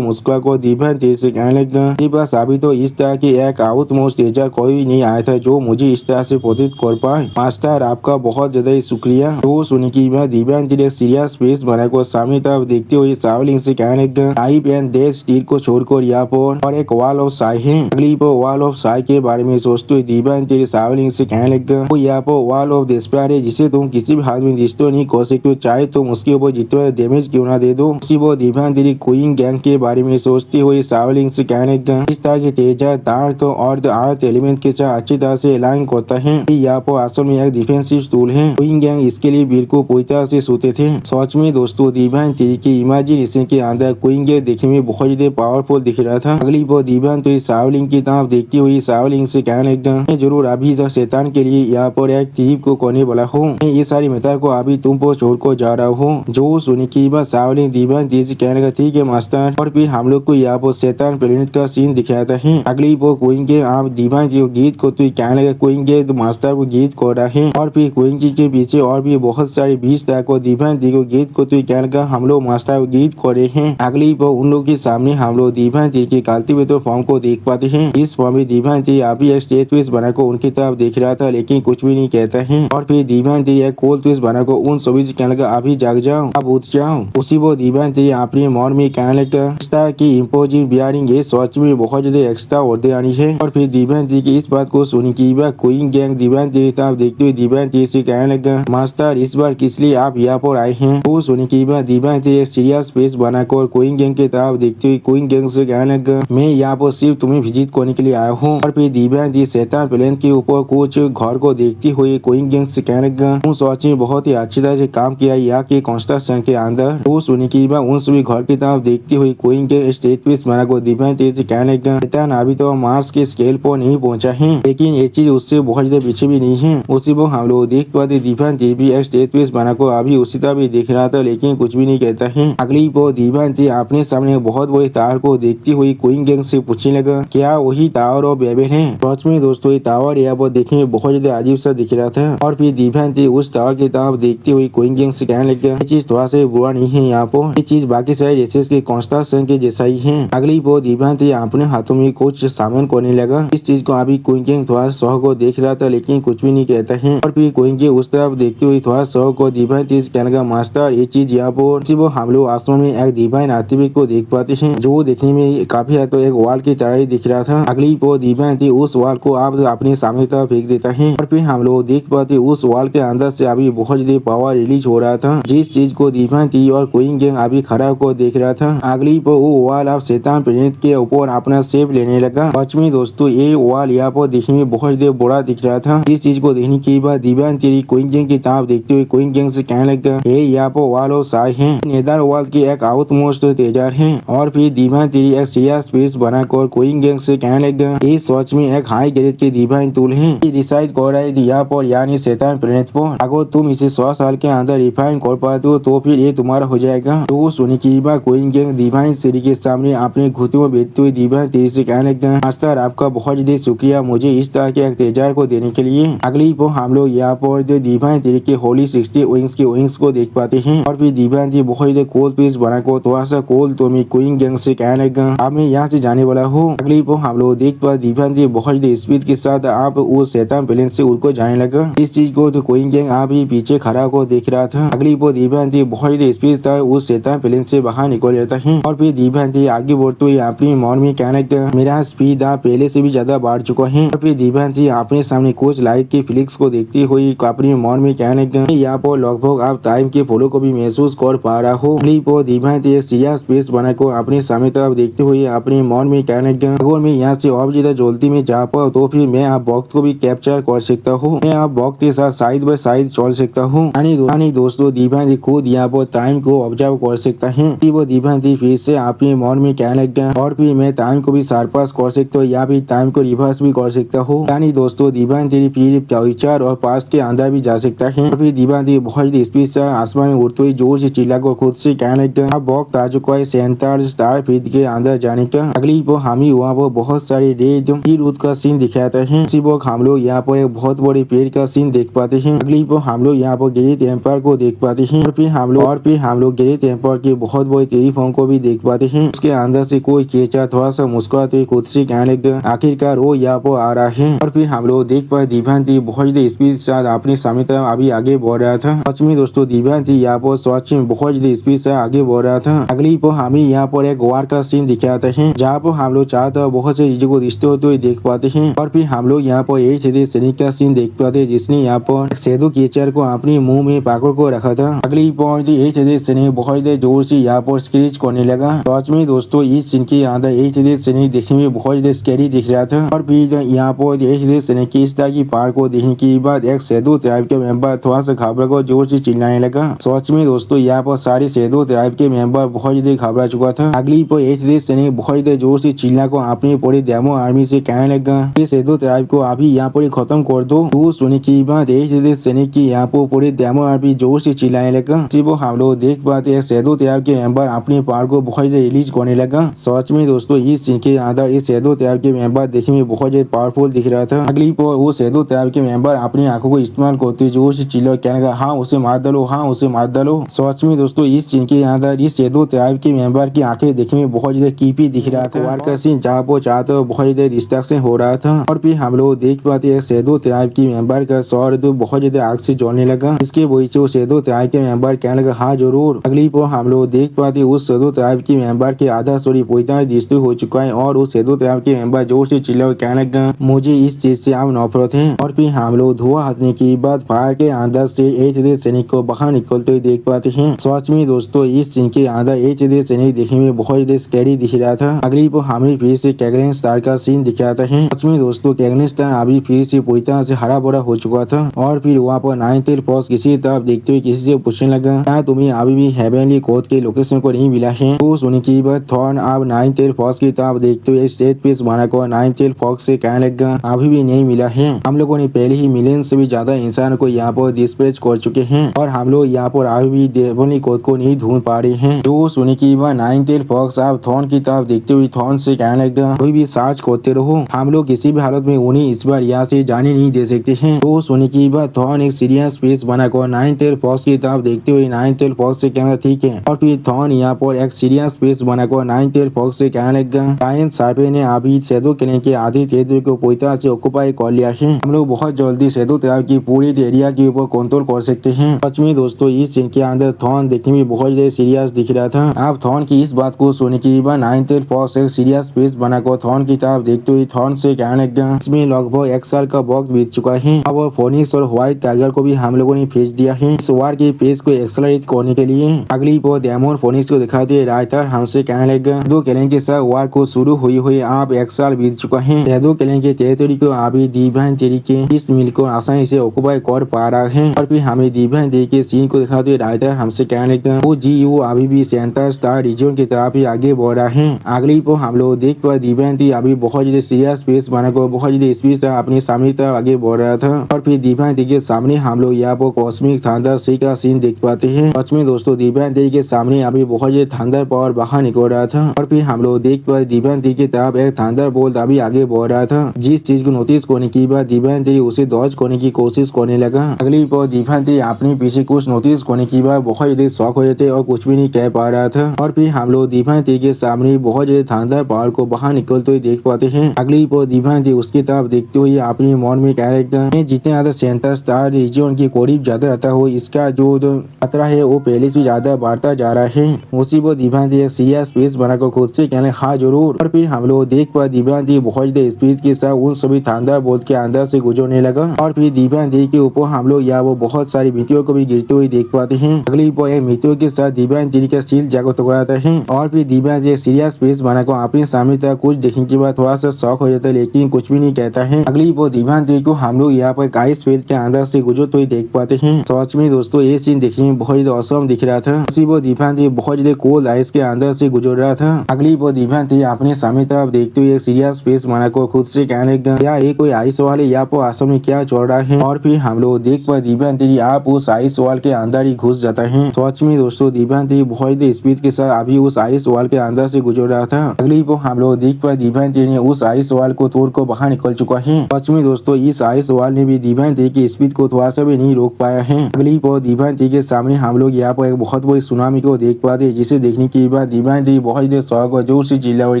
मुस्कुरा कर दिव्यांती से कहने लगा, मेरे पास अभी तो इस तरह की एक आउट मोस्ट तेजा कोई भी नहीं आया था जो मुझे इस तरह से प्रोटेक्ट कर पाए। मास्टर आपका बहुत ज्यादा शुक्रिया। तो सुनी की बाद दिव्यांती ने सीरियस फेस बनाकर सामने तरफ देखते हुए शाओलिन से कहने लगा, टाइप एंड डेथ स्टील को छोड़कर यहाँ पर और एक वॉल ऑफ साई है। अगली पर वॉल ऑफ साई के बारे में सोचते हुए दिव्यांती शाओलिन से कहने लगा, वो यहाँ पर वॉल ऑफ डिस्पेयर है जिसे तुम किसी भी हाथ में डिस्ट्रॉय नहीं कर सकते, चाहे तुम उसके ऊपर जितना डैमेज क्यों ना दे दो। उसी वो दिव्यांती क्वीन गैंग के बारे में सोचते हुए शाओलिन से कहने लगा, इस तरह के तेजा डार्क और अर्थ एलिमेंट के साथ अच्छी तरह से अलाइन करता है। यहाँ पर असल में एक डिफेंसिव टूल है। क्वीन गैंग इसके लिए बिल्कुल पूरी तरह से सोते थे। सच में दोस्तों दिव्यांती की इमेजिनेशन के अंदर क्वीन गैंग देखने में बहुत ज्यादा पावरफुल दिख रहा था। अगली बार दिव्यांती शाओलिन की तरफ देखती हुई शाओलिन से कहने लगा, मैं जरूर अभी शैतान के लिए यहाँ पर एक ट्रिप को करने वाला हूँ। मैं ये सारी मेथड को अभी तुम पर छोड़कर जा रहा हूँ। जो सुनी की बात शाओलिन दिव्यांती से कहने लगा, ठीक है मास्टर। और फिर हम लोग को यहाँ पर शैतान प्लेनेट का सीन दिखाता है। अगली बार क्वीन के आप दिव्यांती को गीत को तो कहने लगा, क्वीन के तो मास्टर को गीत कर रहा है। और फिर क्वीन के पीछे और भी बहुत सारे 20 तरह को दिव्यांती को गीत को तो कहने लगा, हम लोग मास्टर को गीत कर रहे हैं। अगली बार उन लोग के सामने हम लोग दिव्यांती के कल्टिवेटर फॉर्म को देख पाते हैं। इस फॉर्म में दिव्यांती अभी एक स्टेज ट्विस्ट बनाकर उनकी तरफ देख रहा था लेकिन कुछ भी नहीं कहता है। और फिर दिव्यांती एक कोल ट्विस्ट बनाकर उन सभी से कहने लगा, अभी जाग जाओ, अब उठ जाओ। उसी वो दिव्यांती अपने मन में कहने लगा, इस तरह की इम्पोजिंग बियरिंग ये सच में बहुत ज्यादा एक्स्ट्रा ऑर्डिनरी है। और फिर दिव्यांती की इस बात को सुनी की बात क्वीन गैंग दिव्यांती की तरफ देखते हुए दिव्यांती से कहने लगा, मास्टर इस बार किस लिए आप यहाँ पर आए हैं। वो सुनी की बात दिव्यांती एक सीरियस फेस बनाकर क्वीन गैंग की तरफ देखते हुए क्वीन गैंग से कहने लगा, मैं यहाँ पर सिर्फ तुम्हें विजिट करने के लिए आया हूँ। और फिर दिव्यांती शैतान प्लेन के ऊपर कुछ घर को देखती हुई क्वीन गैंग से कहने लगा, तुम सच में बहुत ही अच्छी तरह से काम किया यहाँ के कंस्ट्रक्शन के अंदर। वो सुनी की बात उन सभी घर की तरफ देखती हुई क्वीन गैंग स्टेज पीस बनाकर दिव्यांती से कहने लगा, शैतान अभी तो मार्स के स्केल पर नहीं पहुंचा है लेकिन ये चीज उससे बहुत ज्यादा पीछे भी नहीं है। उसी वो हम लोग देख पाते दिव्यांती भी एक स्टेज पीस बनाकर अभी उसी तरह भी देख रहा था लेकिन कुछ भी नहीं कहता है। अगली वो दिव्यांती अपने सामने बहुत बड़े टावर को देखती हुई क्वीन गैंग से पूछने लगा, क्या वही टावर ऑफ बेबल है। सच में दोस्तों ये टावर यहाँ पर देखने में बहुत ज्यादा अजीब सा दिख रहा था। और फिर दिव्यांती उस टावर की तरफ देखती हुई क्वीन गैंग से कहने लगा, ये चीज थोड़ा सा बुरा नहीं है, यहाँ पर ये चीज बाकी सारे रेसेस के कंस्ट्रक्शन के जैसा ही है। अगली वो दिव्यांती अपने हाथों में कुछ सामान करने लगा। इस चीज को अभी क्वीन गैंग थोड़ा शौक को देख रहा था लेकिन कुछ भी नहीं कहता है। और फिर क्वीन गैंग उस तरफ देखते हुए थोड़ा शौक को दिव्यांती से कहने लगा, मास्टर ये चीज यहाँ पर वो हम लोग आसमान में एक डिवाइन आर्टिफैक्ट को देख पाते हैं जो देखने में काफी हद तक एक वॉल की तरह ही दिख रहा था। अगली वो दिव्यांती उस वॉल को आप अपने सामने तरफ फेंक देता है। और फिर हम लोग देख पाते उस वॉल के अंदर से अभी बहुत ज्यादा पावर रिलीज हो रहा था जिस चीज को दिव्यांती और क्वीन गैंग अभी खड़ा होकर देख रहा था। अगली वो वॉल आप शैतान प्लेनेट के ऊपर अपना शेप लेने लगा। सच में दोस्तों ये वॉल यहाँ पर देखने में बहुत ज्यादा बड़ा दिख रहा था। इस चीज को देखने के बाद दिव्यांती क्वीन गैंग की तरफ देखते हुए क्वीन गैंग से कहने लगा, ये यहाँ पर वॉल ऑफ साई है, नेदर वॉल की एक आउट मोस्ट तेजार है। और फिर दिव्यांती एक सीरियस फेस बनाकर क्वीन गैंग से कहने लगा, ये सच में एक हाई ग्रेड के डिवाइन टूल है, डिसाइड कर रहा है यहाँ पर यानी शैतान प्लेनेट पर। अगर तुम इसे 100 साल के अंदर रिफाइन कर पाते हो तो फिर ये तुम्हारा हो जाएगा। तो सुनी की बात क्वीन गैंग डिवाइन सीरी के सामने अपने घुटनों में बैठते हुए दिव्यांती से कहने लगा, मास्टर आपका बहुत ज्यादा शुक्रिया मुझे इस तरह के एक तेजार को देने के लिए। अगली वो हम लोग यहाँ पर जो डिवाइन सीरी के होली 60 विंग्स के विंग्स को देख पाते हैं। और फिर दिव्यांती बहुत ज्यादा कोल पीस बनाकर थोड़ा सा कोल तो मैं क्वीन गैंग से कहने लगा, अब मैं यहाँ से जाने वाला हूँ। अगली वो हम लोग देख पा दिव्यांती बहुत ज्यादा स्पीड के साथ आप उस शैतान प्लेन से उड़कर जाने लगा। इस चीज को तो क्वीन गैंग आप ही पीछे खड़ा को देख रहा था। अगली वो दिव्यांती बहुत ज्यादा स्पीड था उस शैतान प्लेन से बाहर निकल जाता है। और फिर दिव्यांती आगे बढ़ते हुए अपनी मन में कहने लगा, मेरा स्पीड पहले से भी ज्यादा बढ़ चुका है। और फिर दिव्यांती अपने सामने कुछ लाइट के फ्लिक्स को देखती हुई अपने मन में कहने लगा, यहाँ पर लगभग आप टाइम के फॉलो को भी महसूस कर पा रहा हो। अगली वो दिव्यांती एक सीरियस फेस बनाकर अपने सामने तरफ देखते हुए अपने मन में कहने लगा, अगर मैं यहाँ से और ज्यादा जल्दी में जा पाऊँ तो फिर मैं आप वक्त को भी कैप्चर कर सकता हूँ, मैं आप वक्त के साथ साइड बाय साइड चल सकता हूँ। यानी दोस्तों दिव्यांती खुद यहाँ पर टाइम को ऑब्जर्व कर सकता है। वो दिव्यांती फिर से अपने मन में कहने लगा, और फिर मैं टाइम को भी सरपास कर सकता हूँ या फिर टाइम को रिवर्स भी कर सकता हूँ। यानी दोस्तों दिव्यांती फिर फ्यूचर और पास्ट के अंदर भी जा सकता है। और फिर दिव्यांती बहुत बहुत ज्यादा स्पीड से आसमान में उड़ते हुए जोर से चिल्लाकर खुद से कहने लगा, अब वक्त आ चुका है सेंटर स्टार फील्ड के अंदर जाने का। अगली वो हमें वहाँ पर बहुत सारे रेत का सीन दिखाता है। उसी वक्त हम लोग यहाँ पर एक बहुत बड़े पेड़ का सीन देख पाते हैं। अगली वो हम लोग यहाँ पर ग्रेट एम्पायर को देख पाते हैं और फिर हम लोग ग्रेट एम्पायर के बहुत बड़े टेलीफोन को भी देख पाते हैं। उसके अंदर से कोई केचा थोड़ा सा मुस्कुराते हुए खुद से कहने लगा, आखिरकार वो यहाँ पर आ रहा है। और फिर हम लोग देख पाए दिव्यांती बहुत ज्यादा स्पीड से अपनी सामने तरफ अभी आगे बढ़ रहा था। सच में दोस्तों दिव्यांती यहाँ पर सच में बहुत ज्यादा स्पीड से आगे बढ़ रहा था। अगली पर हमें यहाँ पर एक वार का सीन दिखाते हैं जहाँ पर हम लोग चारों तरफ बहुत से चीजों को रिश्ते होते हुए देख पाते हैं। और फिर हम लोग यहाँ पर एक सैनिक का सीन देख पाते हैं जिसने यहाँ पर सेदो केचर को अपने मुंह में पाकड़ को रखा था। अगली पॉइंट एक सैनिक बहुत जोर से यहाँ पर स्क्रीच करने लगा। सच में दोस्तों इस सीन के अंदर एक सैनिक देखने में बहुत ज्यादा स्कैरी दिख रहा था। और फिर यहाँ पर एक सैनिक की इस तरह की पार को देखने के बाद एक सेदो ट्राइब के मेंबर थोड़ा सा घबरा कर जोर से चिल्लाने लगा। सच में दोस्तों यहाँ पर सारे सेदो ट्राइब के मेंबर बहुत ज्यादा घबरा चुका था। अगली पर एक सैनिक बहुत ज्यादा जोर से चिल्ला को अपने पूरे डेमो आर्मी से कहने लगा, सेदो ट्राइब को अभी यहाँ पर खत्म कर दो। तो सुनने की बात एक सैनिक की यहाँ पर पूरे डेमो आर्मी जोर से चिल्लाने लगा। वो हम लोग देख पाते हैं सेदो ट्राइब के मेंबर अपने पार को बहुत ज्यादा रिलीज करने लगा। सच में दोस्तों इस सीन के अंदर इस सेदो ट्राइब के मेंबर देखने में बहुत ज्यादा पावरफुल दिख रहा था। अगली पर वो सेदो ट्राइब के मेंबर अपनी आंखों को इस्तेमाल करते जोर से चिल्ला कहने लगा, हाँ उसे मार डालो, हाँ उसे मार डालो। सच में दोस्तों इस सीन के अंदर इस सेदो ट्राइब के मेंबर की आंखें देखने में बहुत ज्यादा कीपी दिख रहा था। वार का सीन जहाँ पर चाहते बहुत ज्यादा डिस्ट्रैक्शन हो रहा था। और फिर हम लोग देख पाते हैं सेदो ट्राइब की मेंबर का सौर तो बहुत ज्यादा आग से जलने लगा। इसके वजह से वो सेदो ट्राइब के मेंबर कहने लगा, हाँ जरूर। अगली पर हम लोग देख पाते उस सेदो ट्राइब की मेंबर के आधा स्टोरी पूरी तरह डिस्ट्रॉय हो चुका है और उस सेदो ट्राइब के मेंबर जोर से चिल्ला कहने लगा, मुझे इस चीज से आप नफरत है। और फिर हम लोग धुआं हटने के बाद फायर के अंदर से एक सैनिक को बाहर निकलते हुए देख पाते हैं। सच में दोस्तों इस सीन के अंदर एक सैनिक देखने में बहुत ज्यादा स्कैरी दिख रहा था। अगली पर हमें फिर से कैगलिन स्टार का सीन दिखाता है। सच में दोस्तों कैगलिन स्टार अभी फिर से पूरी तरह से हरा भरा हो चुका था। और फिर वहाँ पर नाइन टेल फॉक्स किसी तरफ देखते हुए किसी से पूछने लगा, क्या तुम्हें अभी भी हेवनली कोड के लोकेशन को नहीं मिला है? तो सुनने की बात थॉर्न अब नाइन टेल फॉक्स की तरफ देखते हुए सेट पीस बनाकर नाइन टेल फॉक्स से कहने लगा, अभी भी नहीं मिला है। हम लोगों ने पहले ही मिलियन से भी ज्यादा इंसान को यहाँ पर डिस्पैच कर चुके हैं और हम लोग यहाँ पर अभी भी हेवनली कोड को नहीं ढूंढ पा रहे हैं। तो सुनने की बात नाइन टेल फॉक्स अब थॉर्न की तरफ देखते हुए थॉर्न से कहने लगा, कोई भी सर्च करते रहो, हम लोग किसी भी हालत में उन्हें इस बार यहाँ से जाने नहीं दे सकते हैं। तो सुनने की बात थॉर्न एक सीरियस फेस बनाकर नाइन टेल फॉक्स की तरफ देखते हुए नाइन टेल फॉक्स से कहना ठीक है। और फिर थॉर्न यहाँ पर एक सीरियस फेस बनाकर नाइन टेल फॉक्स से कहने लगा, जायंट शार्पे ने अभी शैडो क्लैन के आधी टेरिटरी को पूरी तरह से ऑक्युपाई कर लिया है। हम लोग बहुत जल्दी शैडो क्लैन की पूरी एरिया के ऊपर कंट्रोल कर सकते हैं। सच में दोस्तों इस सीन के अंदर थॉर्न देखने में बहुत ज्यादा सीरियस दिख रहा था। अब थॉर्न की इस बात को सुनने के बाद नाइन टेल फॉक्स एक सीरियस फेस बनाकर थॉर्न की तरफ देखते हुए थॉर्न से कहने लगा, इसमें लगभग 1 साल का वक्त बीत चुका है। अब फोनिक्स और व्हाइट टाइगर को भी हम लोगों ने भेज दिया है इस वार के पेज को एक्सेलरेट करने के लिए। अगली पर डेमन फोनिक्स को दिखाते राइटर हमसे कहने लगा, दो क्लैन के साथ वार को शुरू हुई अब 1 साल बीत चुका है। दो क्लैन के टेरिटरी को अभी डिवाइन तरीके इस मिल को आसानी से ऑक्युपाई कर पा रहा है। और फिर हमें डिवाइन तरीके सीन को दिखाते राइटर हमसे कहने लगा, वो GU अभी भी सेंटर स्टार रीजन की तरफ ही आगे बढ़ रहा है। अगली पर हम लोग देख पर डिवाइन अभी बहुत ज्यादा सीरियस फेस बनाकर बहुत ज्यादा स्पीड से अपने सामने तरफ आगे बढ़ रहा था। और फिर डिवाइन के सामने हम लोग यहाँ पर कॉस्मिक थंडर सी का सीन देख पाते हैं। सच में दोस्तों डिवाइन के सामने अभी बहुत ज्यादा थंडर पावर बाहर निकल रहा था। और फिर हम लोग देख पर डिवाइन की तरफ एक थंडर बोल्ट अभी आगे बढ़ रहा था। जिस चीज को नोटिस करने के बाद डिवाइन उसे डॉज करने की कोशिश करने लगा। अगली पर डिवाइन अपने पीछे कुछ नोटिस करने के बाद बहुत ज्यादा शॉक हो जाते और कुछ भी नहीं कह पा रहा था। और फिर हम लोग डिवाइन के सामने बहुत ज्यादा थंडर पावर को बाहर निकलते हुए देख पाते हैं। अगली पर डिवाइन उसकी तरफ देखते हुए अपने मन में कह रहे जितने ज्यादा सेंटर स्टार रीजन के करीब ज्यादा रहता हो इसका जो खतरा है वो पहले से ज्यादा बढ़ता जा रहा है। उसी पर डिवाइन एक सीरियस फेस बनाकर खुद से कहने हाँ जरूर। और फिर हम लोग देख पर डिवाइन बहुत ज्यादा स्पीड के साथ उन सभी थंडर बोल्ट के अंदर से गुजरने लगा। और फिर डिवाइन के ऊपर हम लोग या वो बहुत सारी मिट्टियों को भी गिरते हुए देख पाते हैं। अगली पर एक मिट्टियों के साथ डिवाइन का सील जाकर टकराता है। और फिर डिवाइन एक सीरियस फेस बनाकर अपने सामने तक कुछ देखने के बाद थोड़ा सा शॉक हो जाता है लेकिन कुछ भी नहीं कहता है। अगली पर डिवाइन को हम लोग यहाँ पर आइस फील्ड के अंदर से गुजरते हुए देख पाते हैं। सच में दोस्तों ये सीन देखने में बहुत ज्यादा औसम दिख रहा था। उसी पर डिवाइन बहुत ज्यादा कोल्ड आइस के अंदर से गुजर रहा था। अगली पर डिवाइन अपने सामने तरफ देखते हुए एक सीरियस फेस बनाकर खुद से कहने लगा, क्या ये कोई आइस वाले यहाँ पर आसम में क्या चल रहा है? और फिर हम लोग देख पर डिवाइन आप उस आइस वॉल के अंदर ही घुस जाता है। सच में दोस्तों दिव्यांती बहुत स्पीड के साथ अभी उस आइस वॉल के अंदर से गुजर रहा था। अगली वो हम लोग देख पाए दिव्यांती ने उस आइस वॉल को तोड़ कर बाहर निकल चुका है। सच में दोस्तों इस आइस वॉल ने भी दिव्यांती की स्पीड को थोड़ा सा भी नहीं रोक पाया है। अगली वो दिव्यांती के सामने हम लोग यहाँ पर एक बहुत बड़ी सुनामी को देख पाते हैं, जिसे देखने के बाद दिव्यांती बहुत देर शौक और जोर से चिल्ला और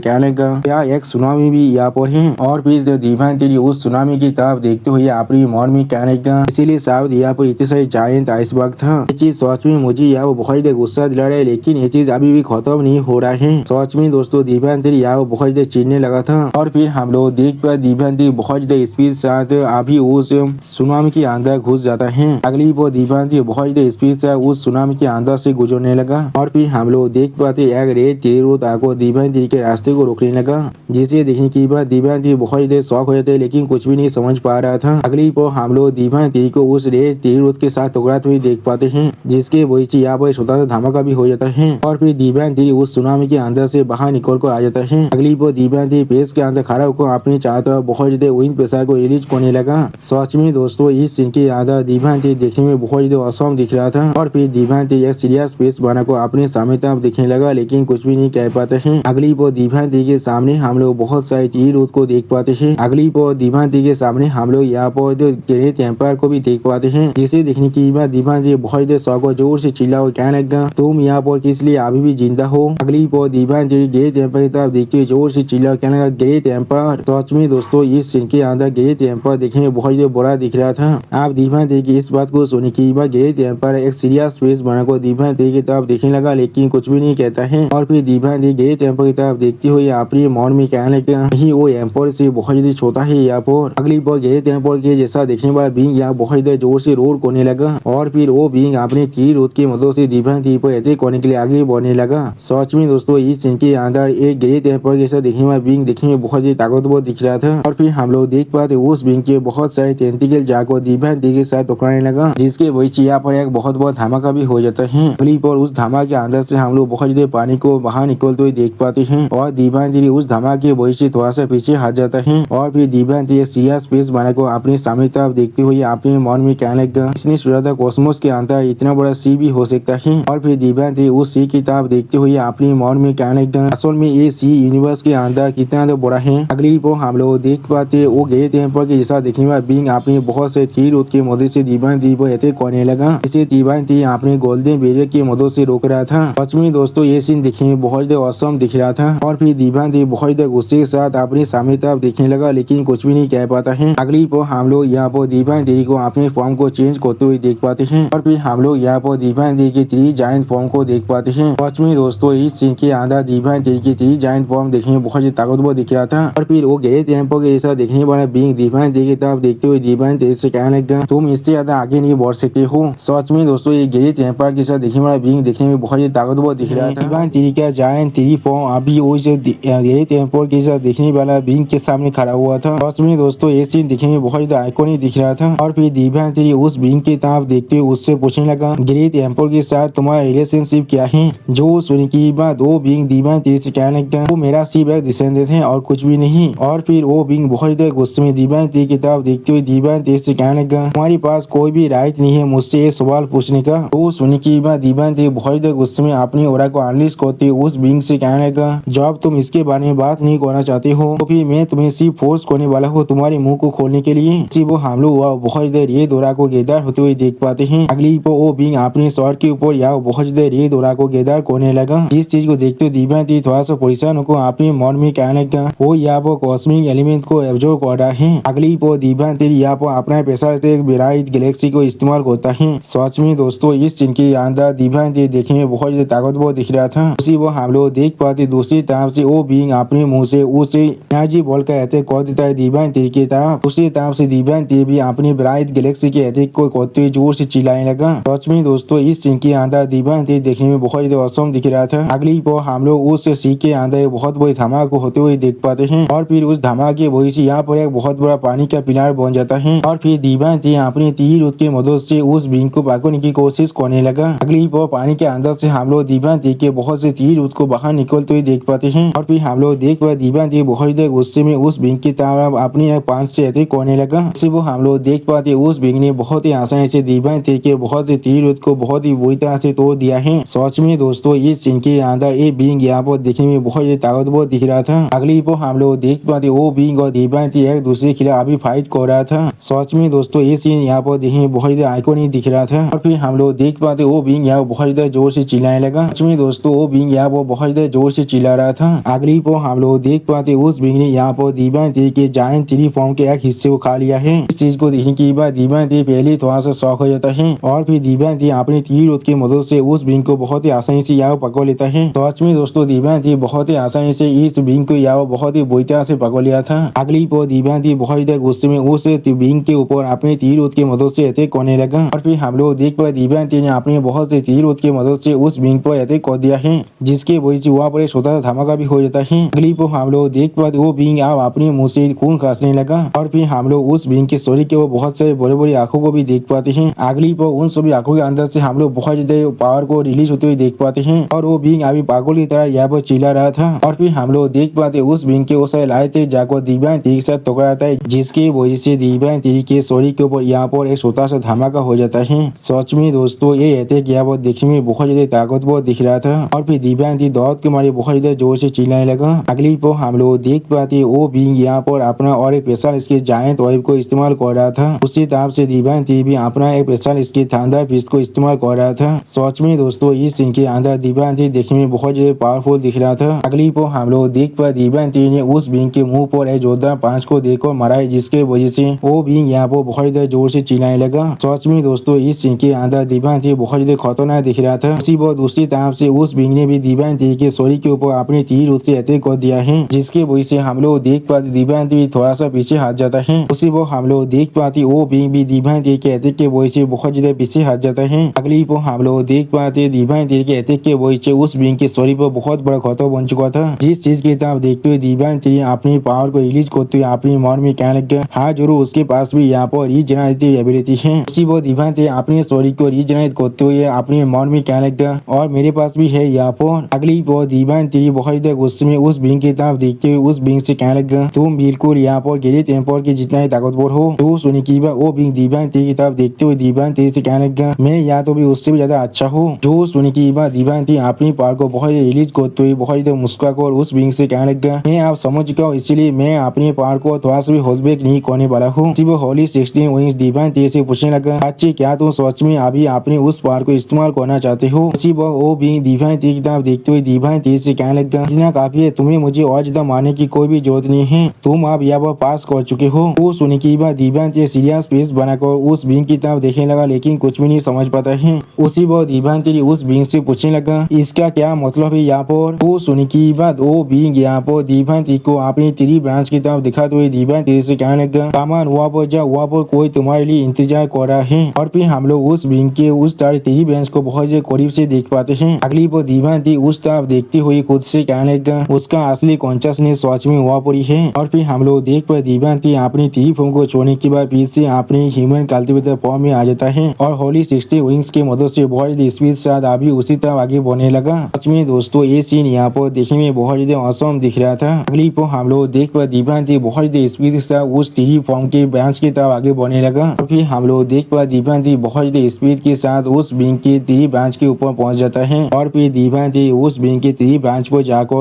कहने का क्या एक सुनामी भी यहाँ पर है। और फिर दिव्यांती उस सुनामी की तरफ देखते हुए अपनी मन में कहने का इसीलिए शायद यहाँ पर इतने सारे जायंट आइसबर्ग था। ये चीज सच में मुझे यहाँ बहुत देर गुस्सा दिला रहा है, लेकिन ये चीज अभी भी खत्म नहीं हो रहा है। सच में दोस्तों दिव्यांती यहाँ बहुत देर चिढ़ने लगा था। और फिर हम लोग देख पाए दिव्यांती बहुत देर स्पीड साथ अभी उस सुनामी के अंदर घुस जाता है। अगली वो दिव्यांती बहुत देर स्पीड से उस सुनामी के अंदर से गुजरने लगा। और फिर हम लोग देख पाते एक रेड तेरुत आको दिव्यांती के रास्ते को रोकने लगा, जिसे देखने के बाद दिव्यांती बहुत देर शौक हो जाते लेकिन कुछ भी नहीं समझ पा रहा था। अगली वो हम लोग दिव्यांती को उस रेड तेरुत के साथ टकराते हुए देख पाते हैं, जिसके वजह से यहाँ पर छोटा सा धमाका भी हो जाता है। और फिर दिव्यांती उस सुनामी के अंदर से बाहर निकल कर आ जाता है। अगली वो दिव्यांती पेस के अंदर खड़ा होकर अपनी चारों तरफ बहुत ज्यादा विंड प्रेशर को रिलीज करने लगा। सच में दोस्तों इस सीन के अंदर दिव्यांती देखने में बहुत ज्यादा औसम दिख रहा था। और फिर दिव्यांती एक सीरियस फेस बनाकर अपने सामने तरफ दिखने लगा, लेकिन कुछ भी नहीं कह पाते हैं। अगली वो दिव्यांती के सामने हम लोग बहुत सारे तीर को देख पाते हैं। अगली वो दिव्यांती के सामने हम लोग यहाँ पर ग्रेट एम्पायर को भी देख पाते हैं, जिसे देखने के बाद दिव्यांती बहुत देर शौक और जोर से चिल्ला और कहने लगा तुम यहाँ पर किस लिए अभी भी जिंदा हो। अगली वो दिव्यांती ग्रेट एम्पायर की तरफ देखते हुए जोर से चिल्ला और कहने लगा ग्रेट एम्पायर। सच में दोस्तों इस सीन के अंदर ग्रेट एम्पायर देखने में बहुत ज्यादा बड़ा दिख रहा था। आप दिव्यांती की इस बात को सुनने के बाद ग्रेट एम्पायर एक सीरियस फेस बनाकर दिव्यांती की तरफ देखने लगा, लेकिन कुछ भी नहीं कहता है। और फिर दिव्यांती ग्रेट एम्पायर की तरफ देखते हुए अपने मन में कहने लगा नहीं वो एम्पायर से बहुत ज्यादा छोटा है यहाँ पर। अगली बार ग्रेट एम्पायर के जैसा देखने वाला बीइंग यहाँ बहुत ज्यादा जोर से रोर करने लगा। और फिर वो बीइंग अपने तीर की मदद से दिव्यांती पर अटैक करने के लिए आगे बढ़ने लगा। सच में दोस्तों इस सीन के अंदर एक ग्रेट एम्पायर जैसा देखने वाला बीइंग देखने में बहुत ज्यादा ताकतवर दिख रहा था। और फिर हम लोग देख पाते उस बीइंग के बहुत सारे टेंटिकल जाकर दिव्यांती के साथ टकराने लगा, जिसके वजह से यहाँ पर एक बहुत बड़ा धमाका भी हो जाता है। अगली पर उस धमाके के अंदर से हम लोग बहुत ज्यादा पानी को बाहर निकलते हुए देख पाते हैं। और दिव्यांती उस धमाके की वजह से थोड़ा सा पीछे हट जाता है। और फिर दिव्यांती सीरियस फेस बनाकर अपने सामने तरफ देखते हुए अपने मन में कहने लगा इसने सोचा था कॉस्मोस के अंदर इतना बड़ा सी भी हो सकता है। और फिर दिव्यांती उस सी की तरफ देखते हुए अपने मन में कहने लगा असल में ये सी यूनिवर्स के अंदर कितना तो बड़ा है। अगली वो हम लोग देख पाते वो ग्रेट एम्पायर के जैसा देखने वाला बीइंग अपने बहुत से तीर की मदद से दिव्यांती पर अटैक करने लगा। इसे दिव्यांती अपने गोल्डन बैरियर की मदद से रोक रहा था। सच में दोस्तों ये सीन देखने में बहुत ज्यादा औसम दिख रहा था। और फिर दिव्यांती बहुत ज्यादा गुस्से के साथ अपने सामने तरफ देखने लगा, लेकिन कुछ भी नहीं कह पाता है। अगली पर हम लोग यहाँ पर दिव्यांती को अपने फॉर्म को चेंज करते हुए देख पाते हैं। और फिर हम लोग यहाँ पर दिव्यांती की 3 जायंट फॉर्म को देख पाते हैं। सच में दोस्तों इस सीन के अंदर दिव्यांती की 3 जायंट फॉर्म देखने में बहुत ज्यादा ताकतवर दिख रहा था। और फिर वो ग्रेट एम्पायर के जैसा देखने वाला बीइंग दिव्यांती की तरफ देखते हुए दिव्यांती से कहने लगा तुम इससे ज्यादा आगे नहीं बढ़ सकते हो। सच में दोस्तों ये ग्रेट एम्पायर के साथ देखने वाला बीइंग देखने में बहुत ज्यादा ताकतवर दिख रहा था। दिव्यांती का जायंट 3 फॉर्म अभी वो ग्रेट एम्पायर के साथ देखने वाला बीइंग के सामने खड़ा हुआ था। सच में दोस्तों ये सीन देखने में बहुत ज्यादा आइकॉनिक दिख रहा था। और फिर दिव्यांती उस बीइंग की तरफ देखते हुए उससे पूछने लगा ग्रेट एम्पायर के साथ तुम्हारा रिलेशनशिप क्या है। जो सुनने की बात वो बीइंग दिव्यांती से कहने लगा वो मेरा सिर्फ एक डिसेंडेंट है और कुछ भी नहीं। और फिर वो बीइंग बहुत ज्यादा गुस्से में दिव्यांती की तरफ देखते हुए दिव्यांती से कहने लगा तुम्हारे पास कोई भी राइट नहीं है मुझसे ये सवाल पूछने का। वो सुनने की बात दिव्यांती बहुत ज्यादा गुस्से में अपनी ओरा को अनलिश करते उस बीइंग से कहने लगा जब तुम इसके बारे में बात नहीं करना चाहते हो तो फिर मैं तुम्हें सिर्फ फोर्स करने वाला हूँ तुम्हारे मुंह को खोलने के लिए। वो हम लोग बहुत देर ये दौरा को गेदार होते हुए देख पाते हैं। अगली वो बीइंग अपने सर के ऊपर या बहुत देर ये दौरा को गेदार करने लगा, जिस चीज को देखते हुए दिव्यांती थोड़ा सा परेशान होकर अपने मन में कहने लगा वो यहाँ पर कॉस्मिक एलिमेंट को एब्जॉर्ब कर रहा है। अगली वो दिव्यांती यहाँ पर अपना पैसा से एक ब्राइट गैलेक्सी को इस्तेमाल करता है। सच में दोस्तों इस सीन के अंदर दिव्यांती देखने में बहुत ज्यादा ताकतवर दिख रहा था। उसी वो हम लोग देख पाते दूसरी तरफ से वो बीइंग अपने मुंह से उसे एनर्जी बॉल का अटैक कर देता है दिव्यांती की तरफ। दूसरी तरफ से दिव्यांती भी अपनी ब्राइट गैलेक्सी के अटैक को करते हुए जोर से चिल्लाने लगा। सच सच में दोस्तों इस सीन के अंदर दिव्यांती देखने में बहुत ज्यादा औसम दिख रहा था। अगली पर हम लोग उस सीन के अंदर बहुत बड़ी धमाका होते हुए देख पाते हैं और फिर उस धमाके वजह से यहाँ पर एक बहुत बड़ा पानी का पिलर बन जाता है और फिर दिव्यांती अपनी तीर के मदद से उस बींग को भागने की कोशिश करने लगा। अगली पर पानी के अंदर से हम लोग दिव्यांती के बहुत से तीर को बाहर निकलते हुए देख पाते हैं और फिर हम लोग देख पाते दिव्यांती बहुत ज्यादा गुस्से में उस बींग की तरफ अपनी पांच से अटैक करने लगा। उसी वो हम लोग देख पाते उस बींग ने बहुत ही आसानी से दिव्यांती के बहुत से तीर को बहुत ही बुरी तरह से तोड़ दिया है। सच में दोस्तों इस सीन के अंदर ये बींग यहाँ पर देखने में बहुत ज्यादा ताकतवर दिख रहा था। अगली पर हम लोग देख पाते वो बींग और दिव्यांती एक दूसरे के खिलाफ अभी फाइट कर रहा था। सच में दोस्तों ये सीन यहाँ पर देखने में बहुत ज्यादा आइकॉनिक दिख रहा था और फिर हम लोग देख पाते वो बींग यहाँ बहुत ज्यादा जोर से चिल्लाने लगा। सच में दोस्तों वो बींग यहाँ पर बहुत ज्यादा जोर से चिल्ला रहा था। अगली पर हम लोग देख पाते उस बींग ने यहाँ पर दिव्यांती के जायंट ट्री फॉर्म के एक हिस्से को खा लिया है। इस चीज को देखने के बाद दिव्यांती पहले थोड़ा सा शौक हो जाता है और फिर दिव्यांती अपनी तीर की मदद से उस बींग को बहुत ही आसानी से यहाँ पकड़ लेता है। सच में दोस्तों दिव्यांती बहुत ही आसानी से इस बींग को यहाँ बहुत ही बुरी तरह से पकड़ लिया था। अगली पर दिव्यांती बहुत ज्यादा गुस्से में उस बींग के ऊपर अपने तीर की मदद से अटैक करने लगा और फिर हम लोग देख पाए दिव्यांती ने अपने बहुत से तीर की मदद से उस बींग पर अटैक कर दिया है, जिसके वजह से वहाँ पर एक छोटा सा धमाका भी हो जाता है। अगली पर हम लोग देख पाए वो बींग अब अपने मुंह से खून खांसने लगा और फिर हम लोग उस बींग के शरीर के वो बहुत सारे बड़े बड़े आंखों को भी देख पाते हैं। अगली पर उन सभी आंखों के अंदर से हम लोग बहुत ज्यादा पावर को रिलीज होते हुए देख पाते हैं और वो बींग अभी पागल की तरह यहाँ पर चिल्ला रहा था और फिर हम लोग देख पाते उस बींग के उस लाए थे जाकर दिव्यांती के साथ टकराता है, जिसकी वजह से दिव्यांती के शरीर के ऊपर यहाँ पर एक छोटा सा धमाका हो जाता है। सच में दोस्तों ये अटैक यहाँ पर देखने में बहुत ज्यादा ताकतवर दिख रहा था और फिर दिव्यांती दौड़ के मारे बहुत ज्यादा जोर से चिल्लाने लगा। अगली पर हम लोग देख पाते वो बींग यहाँ पर अपना और एक स्पेशल इसके जायंट वेव को इस्तेमाल कर रहा था। उसी तरह से दिव्यांती भी अपना एक स्पेशल इसके थंडर फिस्ट को इस्तेमाल कर रहा था। सच में दोस्तों इस सीन के अंदर दिव्यांती देखने में बहुत ज्यादा पावरफुल दिख रहा था। अगली पर हम लोग देख पाए दिव्यांती ने उस बींग के मुंह पर एक जोरदार पांच को देखकर मारा है, जिसके वजह से वो बींग यहाँ पर बहुत ज्यादा जोर से चिल्लाने लगा। सच में दोस्तों इस सीन के अंदर दिव्यांती बहुत ज्यादा खतरनाक दिख रहा था। उसी पर दूसरी तरफ से उस बींग ने भी दिव्यांती के शरीर के ऊपर अपनी तीर से अटैक कर दिया है, जिसके वजह से हम लोग देख पाते दिव्यांती भी थोड़ा सा पीछे हट जाता है। उसी पर हम लोग देख पाते वो बींग भी दिव्यांती के अटैक के वजह से बहुत ज्यादा पीछे हट जाता है। अगली पर हम लोग देख पाते दिव्यांती के अटैक के वजह से उस बींग के शरीर पर बहुत बड़ा खतरा बन चुका था, जिस चीज की तरफ देखते हुए दिव्यांती अपनी पावर को रिलीज करते हुए अपनी मन में कहने लगे हाँ जरूर उसके पास भी यहाँ पर रीजनरेटिव एबिलिटी है। उसी वो दिव्यांती अपने शरीर को रीजनरेट करते हुए अपने मन में कहने लगे और मेरे पास भी है यहाँ पर। अगली पर दिव्यांती बहुत ज्यादा गुस्से में उस बींग की तरफ देखते हुए उस बींग से कहने लगे तुम बिल्कुल यहाँ पर ग्रेट एम्पायर के जितना ही ताकतवर हो। तो सुनी की वो बींग दिव्यांती की तरफ देखते हुए दिव्यांती से कहने लगे मैं यहाँ तो भी उससे भी ज्यादा अच्छा हूँ। जो सुनी की दिव्यांती अपनी पावर को बहुत रिलीज करते हुए बहुत ज्यादा मुस्कुराकर उस बींग से कहने लगे मैं आप समझ चुका हूँ, इसलिए मैं अपनी पावर को थोड़ा सा भी होल्ड बैक नहीं करने वाला हूँ। होली 16 विंग्स दिव्यांती से पूछने लगा अच्छी क्या तुम सच में अभी अपने उस पावर को इस्तेमाल करना चाहते हो। उसी वो बींग दिव्यांती की तरफ देखते हुए दिव्यांती से कहने लगा इतना काफी है, तुम्हें मुझे और ज्यादा मारने की कोई भी जरूरत नहीं है, तुम आप यहाँ पर पास कर चुके हो। वो सुनने की बात दिव्यांती सीरियस फेस बनाकर उस बींग की तरफ देखने लगा, लेकिन कुछ भी नहीं समझ पाता है। उसी वो दिव्यांती उस बींग से पूछने लगा इसका क्या मतलब है यहाँ पर। वो सुनने की बात वो बींग यहाँ पर दिव्यांती को अपनी ट्री ब्रांच की तरफ दिखाते हुए दिव्यांती से कहने लगा सामान वहाँ पर जा, वहाँ पर कोई तुम्हारे लिए इंतजार कर रहा है। और फिर हम लोग उस बींग के उस तरह ट्री ब्रांच को बहुत से करीब से देख पाते हैं। अगली पर दिव्यांती उस तरफ देखती हुई खुद से कहने लगा उसका असली कॉन्शियसनेस सच में वहाँ पर ही है। और फिर हम लोग देख पाए दिव्यांती अपनी ट्री फॉर्म को छोड़ने के बाद फिर से अपनी ह्यूमन कल्टिवेटर फॉर्म में आ जाता है और होली 16 विंग्स की मदद से बहुत स्पीड के साथ अभी उसी तरह आगे बढ़ने लगा। सच में दोस्तों ये सीन यहाँ पर देखने में बहुत ज्यादा औसम दिख रहा था। अगली पर हम लोग देख पाए दिव्यांती बहुत ज्यादा स्पीड के साथ उस ट्री फॉर्म के ब्रांच की तरफ आगे बढ़ने लगा और फिर हम लोग देख पाए दिव्यांती बहुत ज्यादा स्पीड के साथ उस बींग के ट्री ब्रांच के ऊपर पहुंच जाता है और फिर दिव्यांती उस बींग के ट्री ब्रांच पर जाकर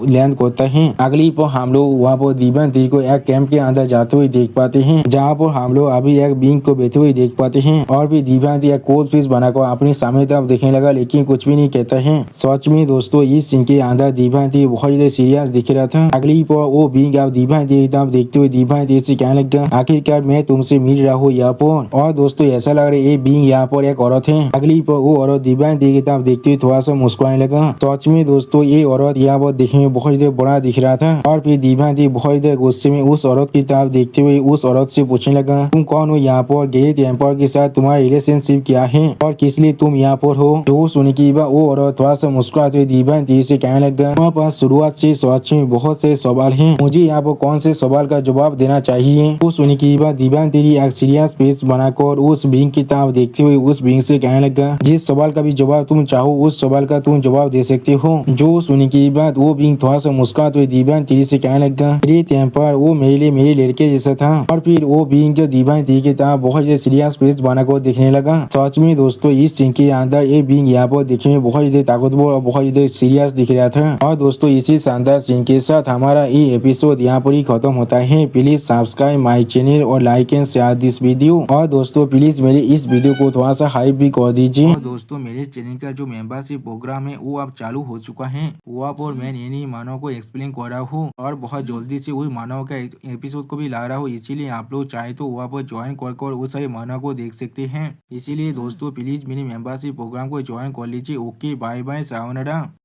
लैंड करता है। अगली पर हम लोग वहाँ पर दिव्यांती को एक कैंप के अंदर जाते हुए देख पाते हैं, जहाँ पर हम लोग अभी एक बींग को बैठे हुए देख पाते हैं और फिर दिव्यांती एक कोल्ड फिश बनाकर अपने सामने तरफ देखने लगा, लेकिन कुछ भी नहीं कहता है। सच में दोस्तों इस सीन के अंदर दिव्यांती बहुत ज्यादा सीरियस दिख रहा था। अगली पर वो बींग आप दिव्यांती की तरफ देखते हुए दिव्यांती से कहने लगा आखिरकार मैं तुमसे मिल रहा हूँ यहाँ पर। और दोस्तों ऐसा लग रहा है ये बींग यहाँ पर एक औरत है। अगली पर वो औरत दिव्यांती की तरफ देखते हुए थोड़ा सा मुस्कुराने लगा। सच में दोस्तों ये औरत यहाँ पर देखने में बहुत ज्यादा बड़ा दिख रहा था और फिर दिव्यांती बहुत ज्यादा गुस्से में उस औरत की तरफ देखते हुए उस औरत से पूछने लगा तुम कौन हो यहाँ पर, ग्रेट एम्पायर के साथ तुम्हारा रिलेशनशिप किया है और किस लिए तुम यहाँ पर हो। जो सुन के वो औरत थोड़ा सा मुस्कुराते हुए दीवानती से कहने लगा, वहाँ पास शुरुआत से सच में बहुत से सवाल हैं, मुझे यहाँ पर कौन से सवाल का जवाब देना चाहिए। वो सुन के दीवानती एक सीरियस फेस बनाकर उस बिंग की तरफ देखते हुए उस बिंग से कहने लगा, जिस सवाल का भी जवाब तुम चाहो उस सवाल का तुम जवाब दे सकते हो। जो सुनने के बाद वो बिंग थोड़ा सा मुस्कुराते हुए दीवानती से कहने लगा, मेरे टेम्पर वो मेरे लड़के जैसा था। और फिर वो बिंग जो दीवानती की तरफ बहुत ज्यादा सीरियस फेस बनाकर देखने लगा। सच में दोस्तों इस सीन के अंदर ये बिंग यहाँ पर देखने में बहुत ज्यादा ताकतवर और बहुत ज्यादा सीरियस दिख रहा था। और दोस्तों इसी शानदार सीन के साथ हमारा ये एपिसोड यहाँ पर ही खत्म होता है। प्लीज सब्सक्राइब माई चैनल और like and share this video. और दोस्तों प्लीज मेरे इस वीडियो को थोड़ा सा हाइप भी कर दीजिए। और दोस्तों मेरे चैनल का जो मेंबरशिप प्रोग्राम है वो अब चालू हो चुका है। वहाँ पर मैं नई मानव को एक्सप्लेन कर रहा हूँ और बहुत जल्दी से वही मानव का एपिसोड को भी ला रहा हूँ। इसीलिए आप लोग चाहे तो वहाँ पर ज्वाइन कर उस सारे मानव को देख सकते हैं। इसीलिए दोस्तों प्लीज मेरे मेंबरशिप प्रोग्राम को ज्वाइन कर लीजिए। Okay bye bye sayonara.